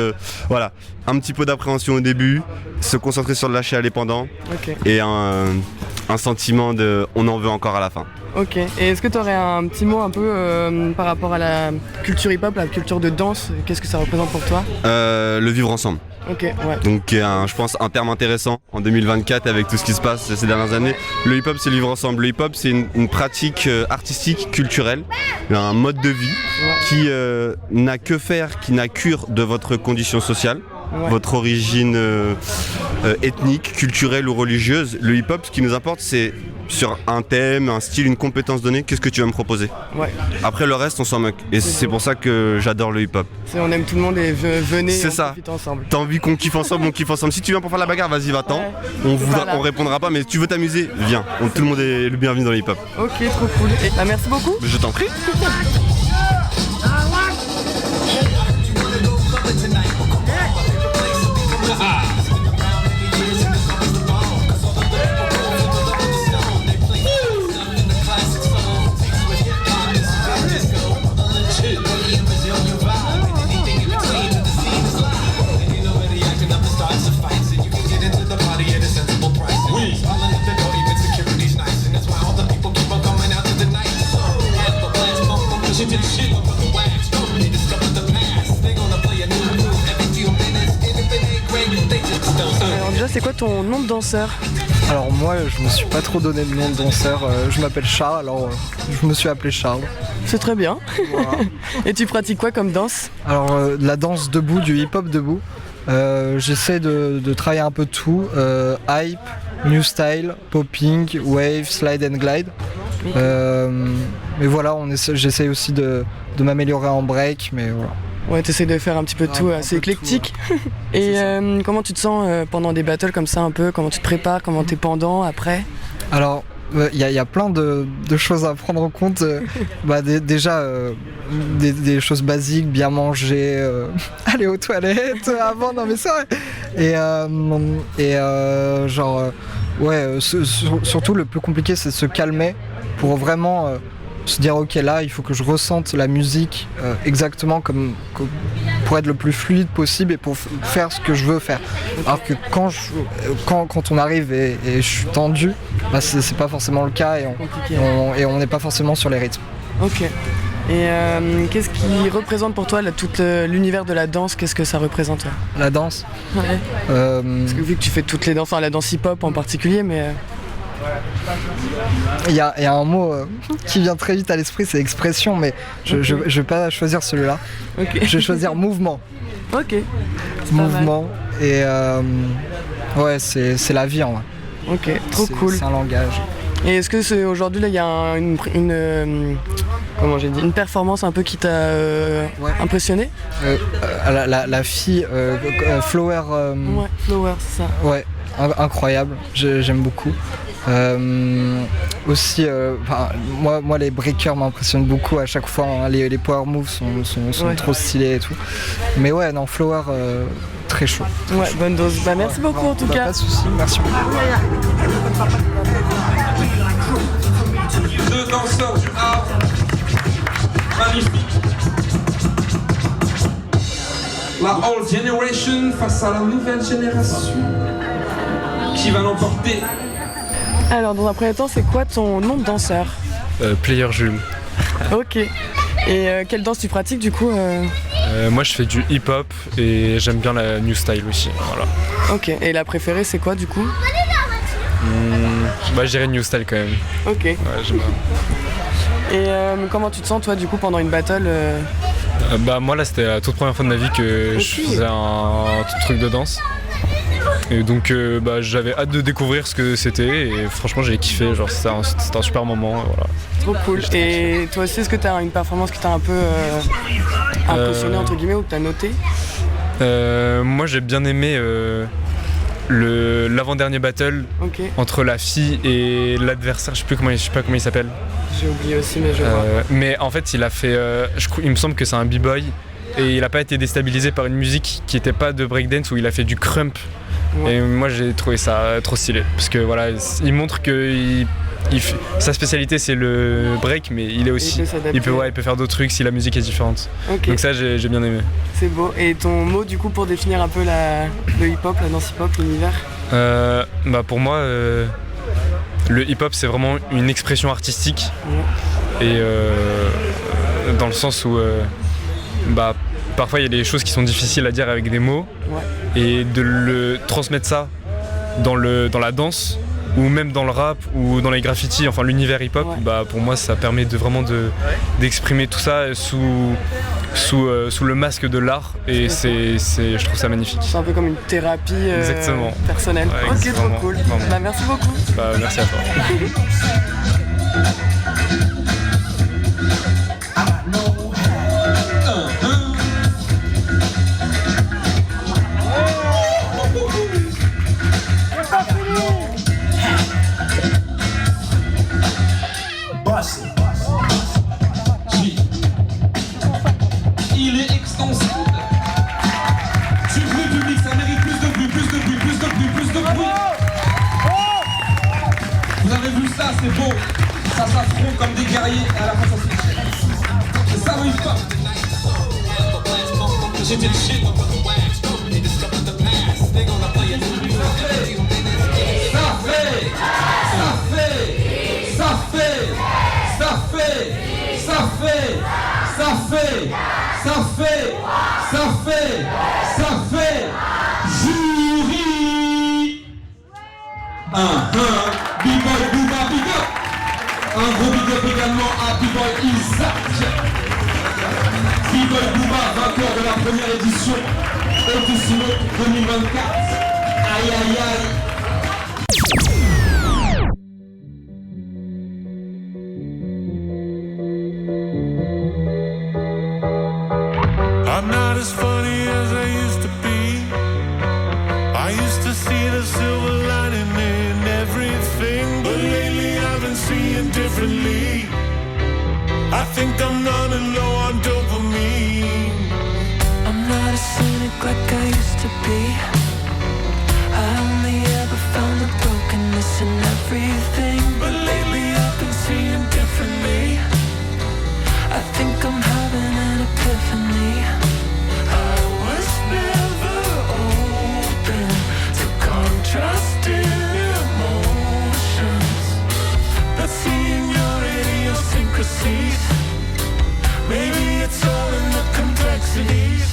voilà. Un petit peu d'appréhension au début, se concentrer sur le lâcher aller pendant et un sentiment de on en veut encore à la fin. Ok, et est-ce que tu aurais un petit mot un peu par rapport à la culture hip-hop, la culture de danse? Qu'est-ce que ça représente pour toi? Le vivre ensemble. Ok, ouais. Donc je pense un terme intéressant en 2024 avec tout ce qui se passe ces dernières années. Le hip-hop c'est le vivre ensemble. Le hip-hop c'est une pratique artistique, culturelle, un mode de vie qui n'a que faire, qui n'a cure de votre condition sociale. Ouais. Votre origine ethnique, culturelle ou religieuse. Le hip-hop, ce qui nous importe, c'est sur un thème, un style, une compétence donnée, qu'est-ce que tu vas me proposer? Ouais. Après le reste, on s'en moque. Et c'est pour ça que j'adore le hip-hop. On aime tout le monde et venez, c'est ça. Profite ensemble. T'as envie qu'on kiffe ensemble, on kiffe ensemble. Si tu viens pour faire la bagarre, vas-y, va-t'en. Ouais. On répondra pas, mais si tu veux t'amuser, viens. Tout le monde est le bienvenu dans le hip-hop. Ok, trop cool. Et, merci beaucoup. Je t'en prie. Alors déjà, c'est quoi ton nom de danseur? Alors moi, je me suis pas trop donné de nom de danseur. Je m'appelle Charles, alors je me suis appelé Charles. C'est très bien. Voilà. Et tu pratiques quoi comme danse? Alors de la danse debout, du hip-hop debout. J'essaie de travailler un peu de tout. Hype, new style, popping, wave, slide and glide. Mais voilà, j'essaie aussi de m'améliorer en break, mais voilà. Ouais, t'essaies de faire un petit peu de tout, c'est éclectique. Tout, ouais. Et comment tu te sens pendant des battles comme ça un peu? Comment tu te prépares? Comment t'es pendant, après? Alors, il y a plein de choses à prendre en compte. Déjà, des choses basiques, bien manger, aller aux toilettes avant, non mais c'est vrai. Surtout le plus compliqué, c'est de se calmer pour vraiment... se dire ok là il faut que je ressente la musique exactement comme pour être le plus fluide possible et pour faire ce que je veux faire. Alors que quand on arrive et je suis tendu, c'est pas forcément le cas et on n'est pas forcément sur les rythmes. Ok. Et qu'est-ce qui représente pour toi tout l'univers de la danse? Qu'est-ce que ça représente? La danse? Ouais. Parce que vu que tu fais toutes les danses, la danse hip-hop en particulier, mais... Il y a un mot qui vient très vite à l'esprit, c'est expression, mais je vais pas choisir celui-là. Okay. Je vais choisir mouvement. Ok. Mouvement. Et ouais, c'est la vie en vrai. Ok, trop cool. C'est un langage. Et est-ce que aujourd'hui il y a une performance un peu qui t'a impressionné? La fille Flower. Ouais, Flower, c'est ça. Ouais, incroyable. J'aime beaucoup. Aussi, moi les breakers m'impressionnent beaucoup à chaque fois, hein. Les power moves sont trop stylés et tout. Mais ouais, non, Flower, très chaud. Ouais, bonne dose. Merci beaucoup en tout cas. Pas de soucis, merci beaucoup. Deux danseurs du art, magnifique. La old generation face à la nouvelle génération. Qui va l'emporter? Alors, dans un premier temps, c'est quoi ton nom de danseur ? Player Jules. Ok. Et quelle danse tu pratiques du coup Moi je fais du hip-hop et j'aime bien la new style aussi. Voilà. Ok. Et la préférée c'est quoi du coup Bah je dirais new style quand même. Ok. Ouais, j'aime bien. Et comment tu te sens toi du coup pendant une battle Bah moi là c'était la toute première fois de ma vie que je faisais un truc de danse. Et donc bah, j'avais hâte de découvrir ce que c'était et franchement j'ai kiffé, genre c'était un super moment. Voilà. Trop cool. Et toi aussi est-ce que tu as une performance qui t'a un peu impressionné entre guillemets ou que tu as noté Moi j'ai bien aimé l'avant-dernier battle entre la fille et l'adversaire, je sais pas comment il s'appelle. J'ai oublié aussi mais je vois. Mais en fait il a fait, il me semble que c'est un b-boy et il a pas été déstabilisé par une musique qui était pas de breakdance où il a fait du crump. Ouais. Et moi j'ai trouvé ça trop stylé parce que voilà, il montre que sa spécialité c'est le break mais il est aussi il peut faire d'autres trucs si la musique est différente. Okay. Donc ça j'ai bien aimé. C'est beau. Et ton mot du coup pour définir un peu le hip-hop, la danse hip-hop, l'univers bah pour moi le hip-hop c'est vraiment une expression artistique et dans le sens où bah parfois il y a des choses qui sont difficiles à dire avec des mots et de le transmettre ça dans la danse ou même dans le rap ou dans les graffitis, enfin l'univers hip-hop, bah pour moi ça permet d'exprimer tout ça sous le masque de l'art et je trouve ça magnifique. C'est un peu comme une thérapie personnelle. Ouais, ok, trop cool. Bah, merci beaucoup. Bah, merci à toi. Il est extensible. S'il vous plaît, public, ça mérite plus de bruit, plus de bruit, plus de bruit, plus de bruit. Vous avez vu ça, c'est beau. Ça s'affronte comme des guerriers et à la fin ça se c'est ça le hip-hop. J'étais le shit. Ça fait jury. B-Boy Booba, big up. Un gros big up également à B-Boy Isaac. B-Boy Booba, vainqueur de la première édition Ottissimo 2024. Aïe aïe aïe. I'm not as funny as I used to be. I used to see the silver lining in everything, but lately I've been seeing differently. I think I'm running low on dopamine. I'm not as cynic like I used to be. I only ever found the brokenness in everything, but lately I've been seeing differently. I think I'm having an epiphany. I was never open to contrasting emotions, but seeing your idiosyncrasies, maybe it's all in the complexities.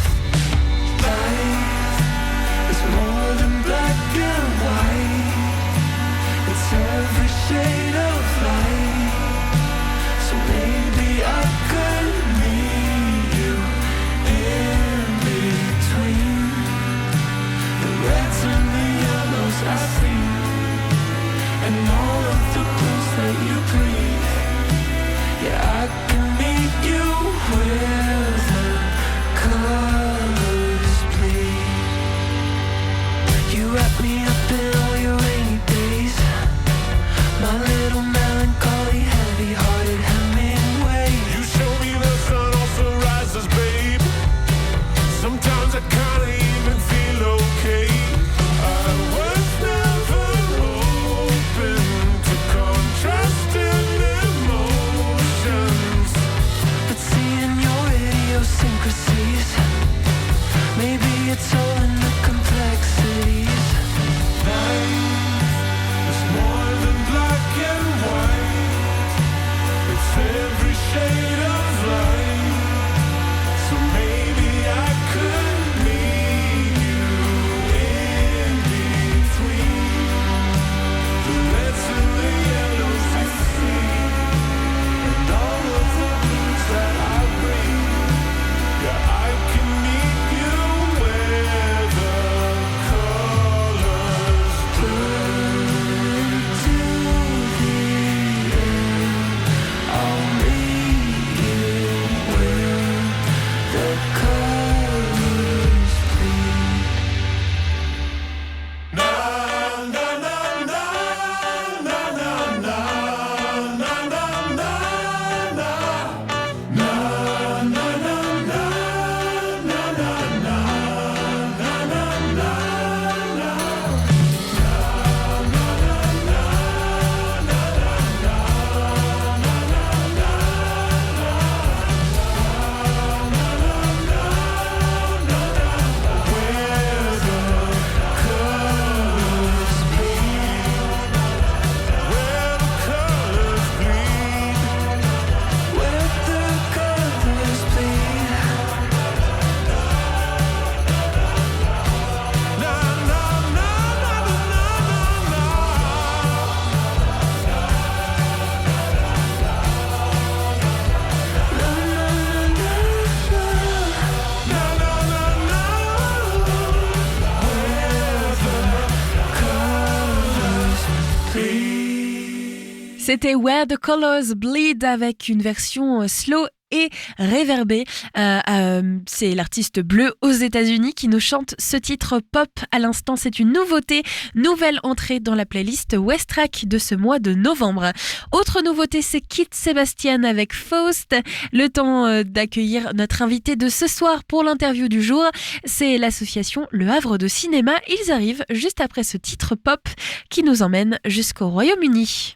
Life is more than black and white. It's every shade of light. So maybe I could meet you in between the reds and the yellows I see, and all of the blues that you breathe. Yeah, I can meet you where the colors bleed. You wrap me up in all your rainy days, my little melancholy, heavy-hearted Hemingway. You show me the sun also rises, babe. Sometimes I kinda even feel okay. I was never open to contrasting emotions, but seeing your idiosyncrasies, maybe it's all in the complexities. Life is more than black C'était Where the Colors Bleed avec une version slow et réverbée. C'est l'artiste Bleu aux États-Unis qui nous chante ce titre pop à l'instant. C'est une nouveauté, nouvelle entrée dans la playlist Westrack de ce mois de novembre. Autre nouveauté, c'est Kit Sebastian avec Faust. Le temps d'accueillir notre invité de ce soir pour l'interview du jour, c'est l'association Le Havre de Cinéma. Ils arrivent juste après ce titre pop qui nous emmène jusqu'au Royaume-Uni.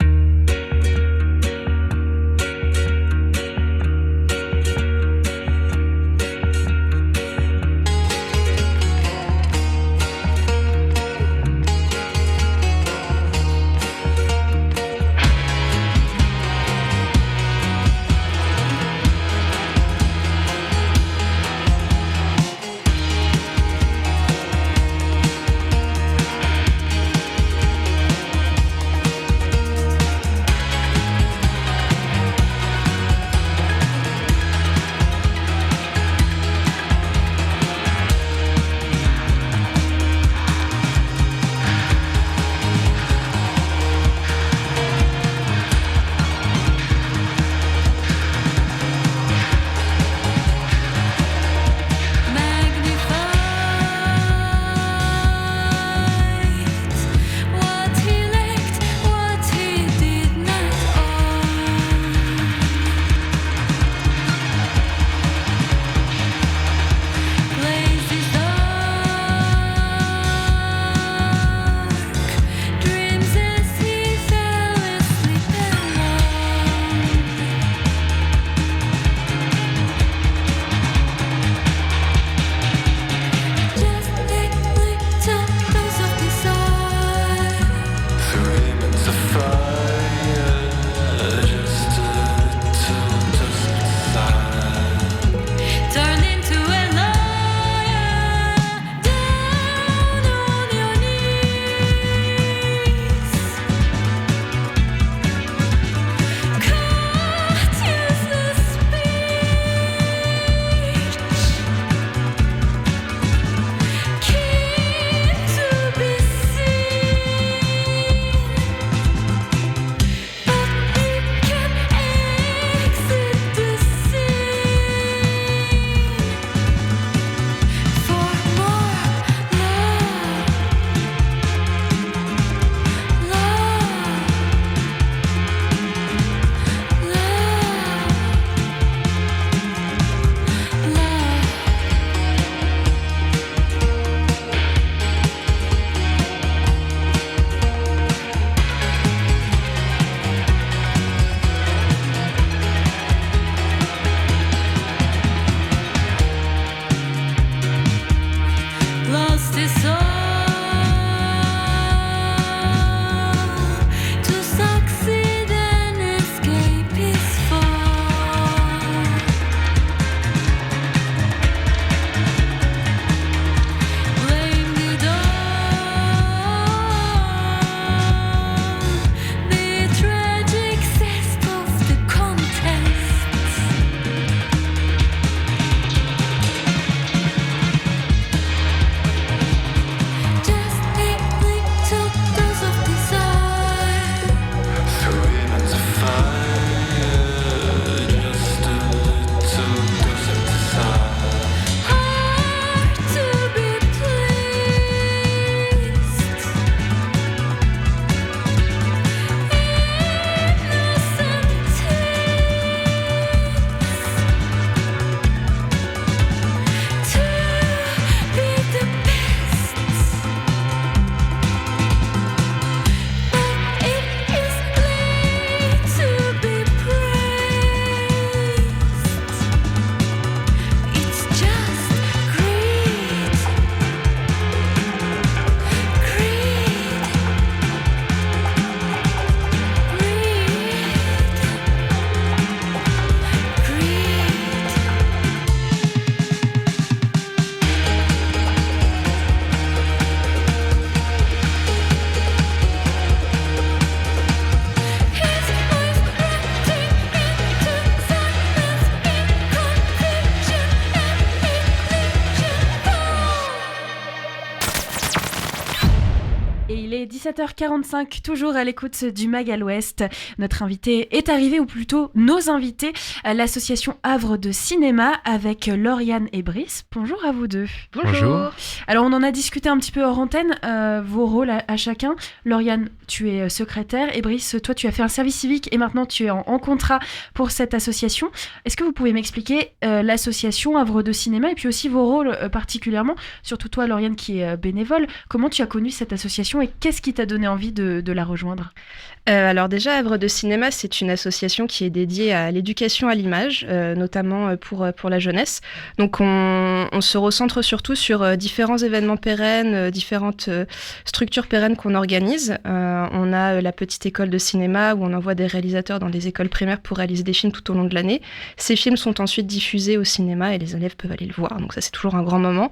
17h45, toujours à l'écoute du Mag à l'Ouest. Notre invité est arrivé, ou plutôt nos invités, à l'association Havre de Cinéma avec Lauriane et Brice. Bonjour à vous deux. Bonjour. Alors on en a discuté un petit peu hors antenne, vos rôles à chacun. Lauriane, tu es secrétaire et Brice, toi tu as fait un service civique et maintenant tu es en contrat pour cette association. Est-ce que vous pouvez m'expliquer l'association Havre de Cinéma et puis aussi vos rôles particulièrement, surtout toi Lauriane qui est bénévole, comment tu as connu cette association et qu'est-ce qui t'a donné envie de la rejoindre ? Alors déjà, Havre de Cinéma, c'est une association qui est dédiée à l'éducation à l'image, notamment pour la jeunesse. Donc on se recentre surtout sur différents événements pérennes, différentes structures pérennes qu'on organise. On a la petite école de cinéma où on envoie des réalisateurs dans des écoles primaires pour réaliser des films tout au long de l'année. Ces films sont ensuite diffusés au cinéma et les élèves peuvent aller le voir. Donc ça, c'est toujours un grand moment.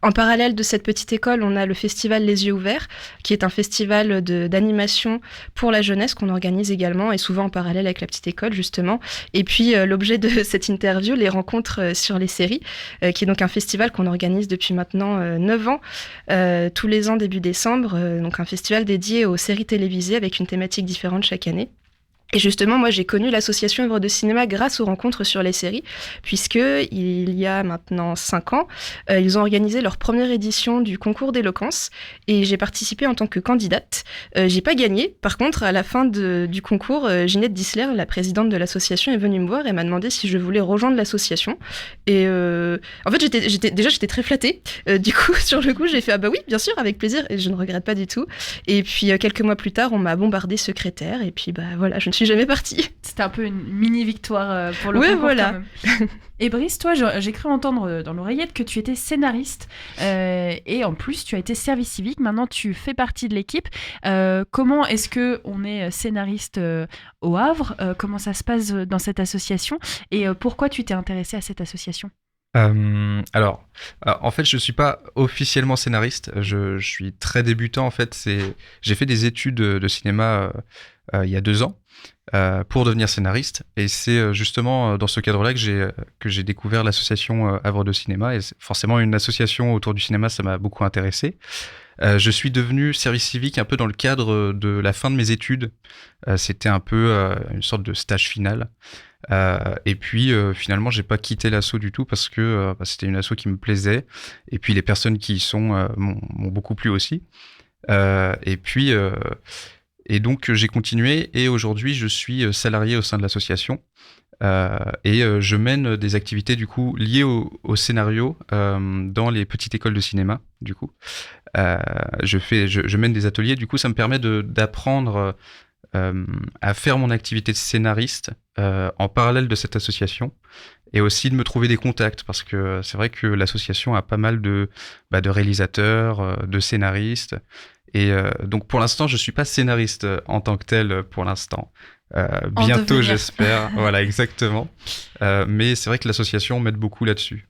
En parallèle de cette petite école, on a le festival Les Yeux Ouverts, qui est un festival d'animation pour la jeunesse qu'on organise également et souvent en parallèle avec la petite école justement. Et puis l'objet de cette interview, les rencontres sur les séries, qui est donc un festival qu'on organise depuis maintenant 9 ans, tous les ans début décembre, donc un festival dédié aux séries télévisées avec une thématique différente chaque année. Et justement, moi, j'ai connu l'association Havre de Cinéma grâce aux rencontres sur les séries, puisque il y a maintenant 5 ans, ils ont organisé leur première édition du concours d'éloquence et j'ai participé en tant que candidate. J'ai pas gagné. Par contre, à la fin du concours, Ginette Dissler, la présidente de l'association, est venue me voir et m'a demandé si je voulais rejoindre l'association. Et en fait, j'étais très flattée. Du coup, sur le coup, j'ai fait « Ah bah oui, bien sûr, avec plaisir » et je ne regrette pas du tout. Et puis, quelques mois plus tard, on m'a bombardée secrétaire et puis bah voilà, je ne suis jamais partie. C'était un peu une mini-victoire pour le concours. Oui, voilà. Quand même. Et Brice, toi, j'ai cru entendre dans l'oreillette que tu étais scénariste et en plus, tu as été service civique. Maintenant, tu fais partie de l'équipe. Comment est-ce qu'on est scénariste au Havre ? Comment ça se passe dans cette association ? Et pourquoi tu t'es intéressé à cette association ? Alors, en fait, je suis pas officiellement scénariste. Je suis très débutant. En fait, j'ai fait des études de cinéma il y a 2 ans pour devenir scénariste. Et c'est justement dans ce cadre-là que j'ai découvert l'association Havre de Cinéma. Et forcément, une association autour du cinéma, ça m'a beaucoup intéressé. Je suis devenu service civique un peu dans le cadre de la fin de mes études. C'était un peu une sorte de stage final. Et puis finalement j'ai pas quitté l'asso du tout parce que c'était une asso qui me plaisait et puis les personnes qui y sont m'ont beaucoup plu aussi et donc j'ai continué et aujourd'hui je suis salarié au sein de l'association et je mène des activités du coup liées au scénario dans les petites écoles de cinéma du coup je mène des ateliers, du coup ça me permet d'apprendre à faire mon activité de scénariste en parallèle de cette association et aussi de me trouver des contacts parce que c'est vrai que l'association a pas mal de réalisateurs, de scénaristes et donc pour l'instant je suis pas scénariste en tant que tel pour l'instant. Bientôt j'espère, voilà exactement. Mais c'est vrai que l'association m'aide beaucoup là-dessus.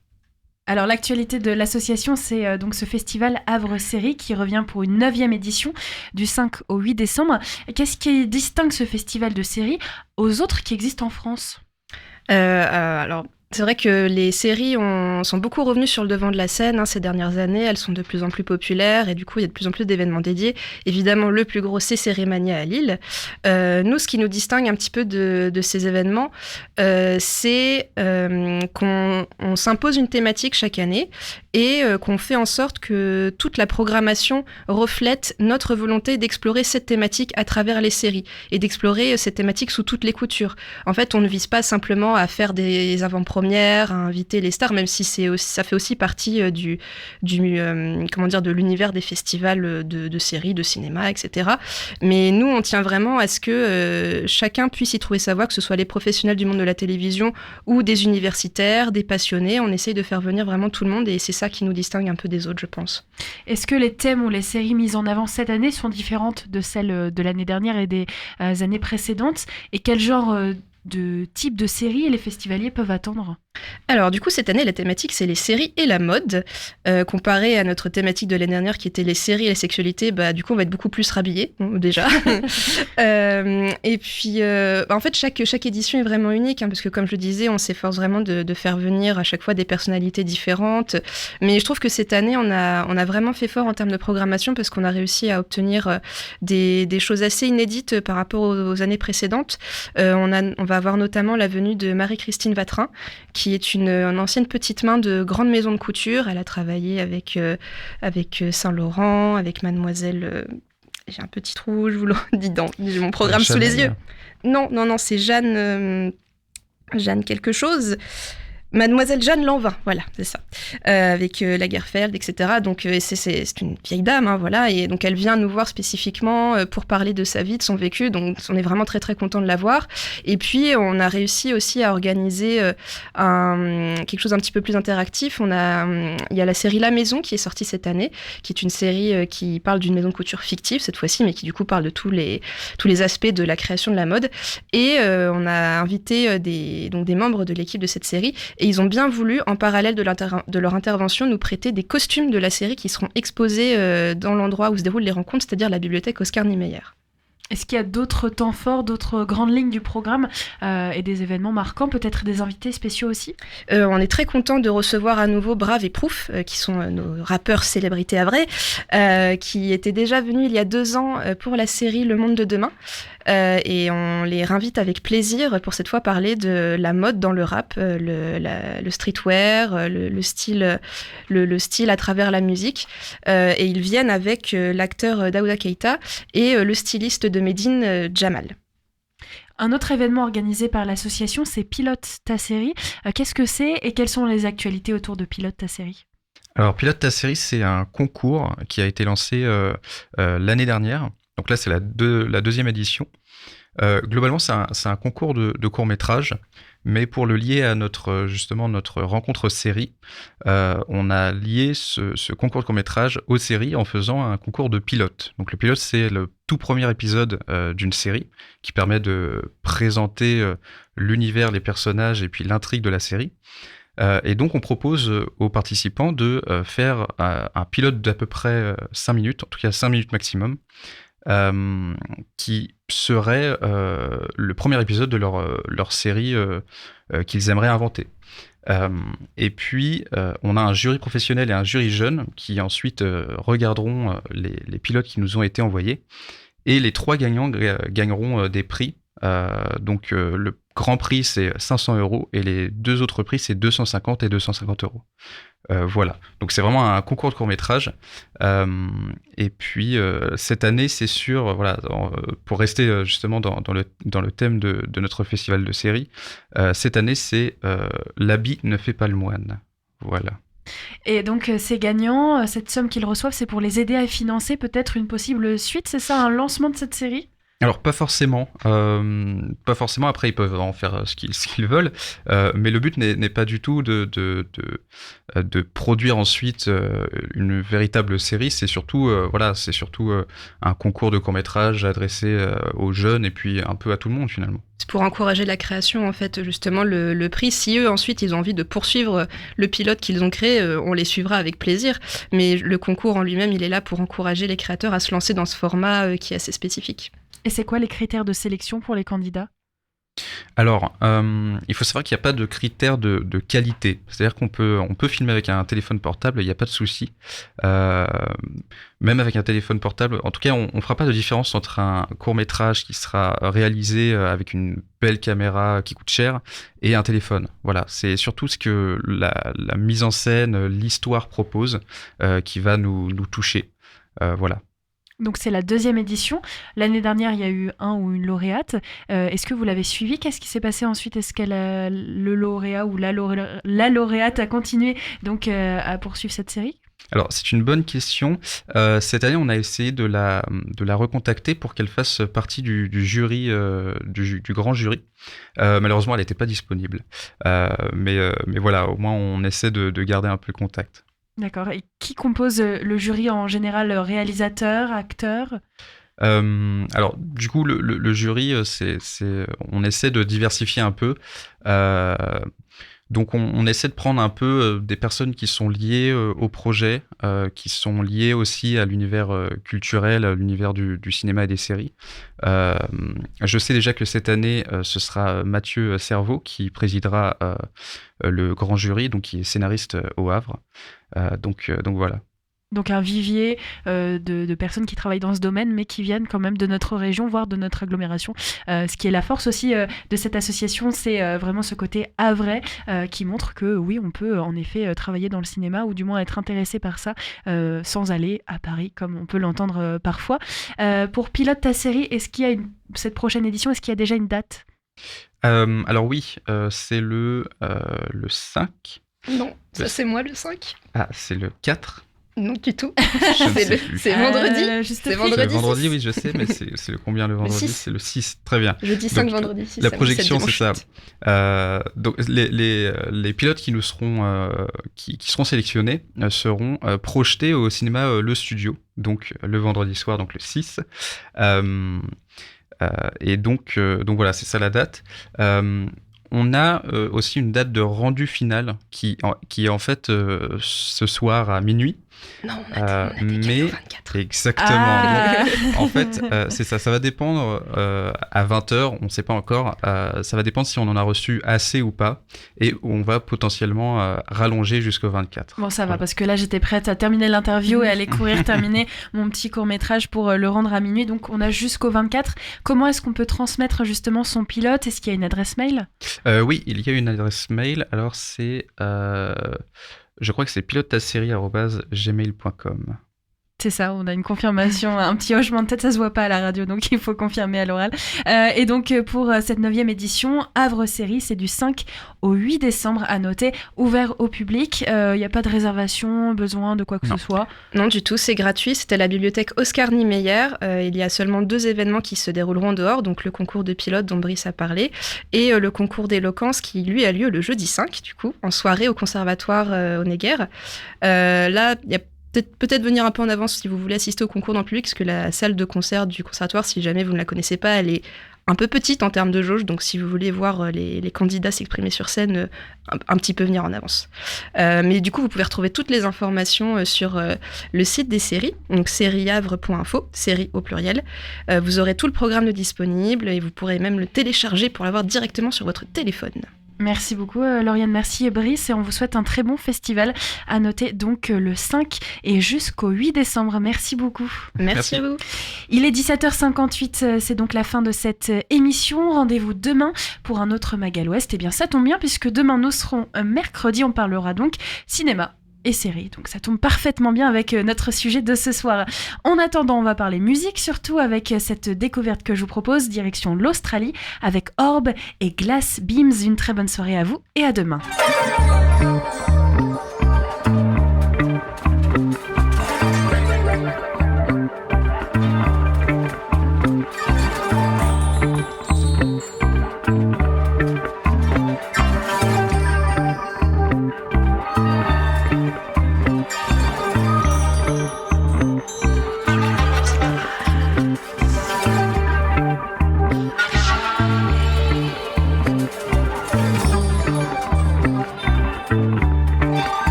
Alors l'actualité de l'association, c'est donc ce festival Havre Série qui revient pour une 9e édition du 5 au 8 décembre. Qu'est-ce qui distingue ce festival de série aux autres qui existent en France ? Alors, c'est vrai que les séries sont beaucoup revenues sur le devant de la scène ces dernières années. Elles sont de plus en plus populaires et du coup, il y a de plus en plus d'événements dédiés. Évidemment, le plus gros, c'est Cérémania à Lille. Nous, ce qui nous distingue un petit peu de ces événements, c'est qu'on s'impose une thématique chaque année et qu'on fait en sorte que toute la programmation reflète notre volonté d'explorer cette thématique à travers les séries et d'explorer cette thématique sous toutes les coutures. En fait, on ne vise pas simplement à faire des avant-premières, à inviter les stars, même si ça fait aussi partie de l'univers des festivals de séries, de cinéma, etc. Mais nous, on tient vraiment à ce que chacun puisse y trouver sa voix, que ce soit les professionnels du monde de la télévision ou des universitaires, des passionnés. On essaye de faire venir vraiment tout le monde et c'est ça qui nous distingue un peu des autres, je pense. Est-ce que les thèmes ou les séries mises en avant cette année sont différentes de celles de l'année dernière et des années précédentes ? Et quel genre de types de séries les festivaliers peuvent attendre ? Alors du coup cette année la thématique c'est les séries et la mode. Comparé à notre thématique de l'année dernière qui était les séries et la sexualité, du coup on va être beaucoup plus rhabillés déjà. Et puis en fait chaque édition est vraiment unique parce que comme je le disais on s'efforce vraiment de faire venir à chaque fois des personnalités différentes. Mais je trouve que cette année on a vraiment fait fort en termes de programmation parce qu'on a réussi à obtenir des choses assez inédites par rapport aux années précédentes. On va avoir notamment la venue de Marie-Christine Vatrin qui est une ancienne petite main de grande maison de couture. Elle a travaillé avec Saint-Laurent, avec Mademoiselle... j'ai un petit trou, je vous le dis j'ai mon programme sous les yeux. Non, c'est Jeanne quelque chose. Mademoiselle Jeanne Lanvin, voilà, c'est ça, avec Lagerfeld, etc. Donc c'est une vieille dame, voilà, et donc elle vient nous voir spécifiquement pour parler de sa vie, de son vécu. Donc on est vraiment très très content de la voir. Et puis on a réussi aussi à organiser quelque chose un petit peu plus interactif. Il y a la série La Maison qui est sortie cette année, qui est une série qui parle d'une maison de couture fictive cette fois-ci, mais qui du coup parle de tous les aspects de la création de la mode. Et on a invité des membres de l'équipe de cette série. Et ils ont bien voulu, en parallèle de leur intervention, nous prêter des costumes de la série qui seront exposés dans l'endroit où se déroulent les rencontres, c'est-à-dire la bibliothèque Oscar Niemeyer. Est-ce qu'il y a d'autres temps forts, d'autres grandes lignes du programme et des événements marquants, peut-être des invités spéciaux aussi ? On est très content de recevoir à nouveau Brave et Proof, qui sont nos rappeurs célébrités à vrai, qui étaient déjà venus il y a 2 ans pour la série Le Monde de Demain. Et on les réinvite avec plaisir pour cette fois parler de la mode dans le rap, le streetwear, le style à travers la musique. Et ils viennent avec l'acteur Daouda Keita et le styliste de Medine, Jamal. Un autre événement organisé par l'association, c'est Pilote ta série. Qu'est-ce que c'est et quelles sont les actualités autour de Pilote ta série ? Alors Pilote ta série, c'est un concours qui a été lancé l'année dernière. Donc là, c'est la 2e édition. Globalement, c'est un concours de court-métrage, mais pour le lier à notre rencontre série, on a lié ce concours de court-métrage aux séries en faisant un concours de pilote. Donc le pilote, c'est le tout premier épisode d'une série qui permet de présenter l'univers, les personnages et puis l'intrigue de la série. Et donc on propose aux participants de faire un pilote d'à peu près 5 minutes, en tout cas 5 minutes maximum, qui serait le premier épisode de leur série qu'ils aimeraient inventer. Et puis, on a un jury professionnel et un jury jeune qui ensuite regarderont les pilotes qui nous ont été envoyés. Et les 3 gagnants gagneront des prix. Donc, le grand prix, c'est 500 € et les 2 autres prix, c'est 250 et 250 €. Voilà, donc c'est vraiment un concours de court-métrage. Et puis cette année, c'est sûr, pour rester justement dans le thème de notre festival de série, cette année, c'est l'habit ne fait pas le moine. Voilà. Et donc ces gagnants, cette somme qu'ils reçoivent, c'est pour les aider à financer peut-être une possible suite, c'est ça, un lancement de cette série ? Alors pas forcément. Après ils peuvent en faire ce qu'ils veulent, mais le but n'est pas du tout de produire ensuite une véritable série. C'est surtout un concours de court-métrage adressé aux jeunes et puis un peu à tout le monde finalement. C'est pour encourager la création en fait, justement le prix. Si eux ensuite ils ont envie de poursuivre le pilote qu'ils ont créé, on les suivra avec plaisir. Mais le concours en lui-même, il est là pour encourager les créateurs à se lancer dans ce format qui est assez spécifique. Et c'est quoi les critères de sélection pour les candidats ? Alors, il faut savoir qu'il n'y a pas de critères de qualité. C'est-à-dire qu'on peut filmer avec un téléphone portable, il n'y a pas de souci. Même avec un téléphone portable, en tout cas, on ne fera pas de différence entre un court-métrage qui sera réalisé avec une belle caméra qui coûte cher et un téléphone. Voilà, c'est surtout ce que la mise en scène, l'histoire propose qui va nous toucher. Voilà. Donc c'est la 2e édition. L'année dernière, il y a eu un ou une lauréate. Est-ce que vous l'avez suivi ? Qu'est-ce qui s'est passé ensuite ? Est-ce que le lauréat ou la lauréate a continué donc, à poursuivre cette série ? Alors, c'est une bonne question. Cette année, on a essayé de la recontacter pour qu'elle fasse partie du jury, du grand jury. Malheureusement, elle n'était pas disponible. Mais voilà, au moins, on essaie de garder un peu le contact. D'accord. Et qui compose le jury en général ? Réalisateur, acteur ? Alors, du coup, le jury, on essaie de diversifier un peu. Donc, on essaie de prendre un peu des personnes qui sont liées au projet, qui sont liées aussi à l'univers culturel, à l'univers du cinéma et des séries. Je sais déjà que cette année, ce sera Mathieu Cerveau qui présidera le grand jury, donc qui est scénariste au Havre. Donc voilà. Donc un vivier de personnes qui travaillent dans ce domaine, mais qui viennent quand même de notre région, voire de notre agglomération. Ce qui est la force aussi de cette association, c'est vraiment ce côté havrais qui montre que oui, on peut en effet travailler dans le cinéma, ou du moins être intéressé par ça, sans aller à Paris, comme on peut l'entendre parfois. Pour Pilote ta série, est-ce qu'il y a cette prochaine édition, est-ce qu'il y a déjà une date ? Alors oui, c'est le 5. Non, ça c'est moi le 5. Ah, c'est le 4. Non du tout. C'est vendredi. C'est vendredi, oui, je sais, mais c'est le combien le vendredi ? C'est le 6, très bien. Jeudi 5, vendredi 6. La projection, c'est ça. Donc les pilotes qui seront sélectionnés seront projetés au cinéma Le Studio, donc le vendredi soir, donc le 6. Et donc voilà, c'est ça la date. On a aussi une date de rendu final qui est en fait ce soir à minuit. Non, on a dit 24. Exactement. Donc, en fait, c'est ça. Ça va dépendre à 20h, on ne sait pas encore. Ça va dépendre si on en a reçu assez ou pas. Et on va potentiellement rallonger jusqu'au 24. Bon, ça va, parce que là, j'étais prête à terminer l'interview et à aller terminer mon petit court-métrage pour le rendre à minuit. Donc, on a jusqu'au 24. Comment est-ce qu'on peut transmettre justement son pilote ? Est-ce qu'il y a une adresse mail ? Oui, il y a une adresse mail. Alors, c'est... je crois que c'est pilote-ta-série@gmail.com. C'est ça, on a une confirmation, un petit hochement de tête, ça se voit pas à la radio, donc il faut confirmer à l'oral. Et donc pour cette 9e édition, Havre Série, c'est du 5 au 8 décembre, à noter, ouvert au public. Il n'y a pas de réservation, besoin de quoi que ce soit ? Non du tout, c'est gratuit, c'était à la bibliothèque Oscar Niemeyer. Il y a seulement 2 événements qui se dérouleront dehors, donc le concours de pilote dont Brice a parlé, et le concours d'éloquence qui lui a lieu le jeudi 5, du coup, en soirée au conservatoire au Néguer. Là, il y a peut-être venir un peu en avance si vous voulez assister au concours dans le public, parce que la salle de concert du conservatoire, si jamais vous ne la connaissez pas, elle est un peu petite en termes de jauge, donc si vous voulez voir les candidats s'exprimer sur scène, un petit peu venir en avance. Mais du coup, vous pouvez retrouver toutes les informations sur le site des séries, donc sériehavre.info, série au pluriel. Vous aurez tout le programme de disponible et vous pourrez même le télécharger pour l'avoir directement sur votre téléphone. Merci beaucoup Lauriane, merci Brice, et on vous souhaite un très bon festival, à noter donc le 5 et jusqu'au 8 décembre. Merci beaucoup. Merci à vous. Il est 17h58, c'est donc la fin de cette émission. Rendez-vous demain pour un autre Magal Ouest. Et bien ça tombe bien, puisque demain nous serons mercredi, on parlera donc cinéma et séries. Donc ça tombe parfaitement bien avec notre sujet de ce soir. En attendant, on va parler musique, surtout avec cette découverte que je vous propose, direction l'Australie, avec Orb et Glass Beams. Une très bonne soirée à vous et à demain.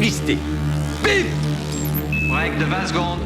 publicité. Bim! Break de 20 secondes.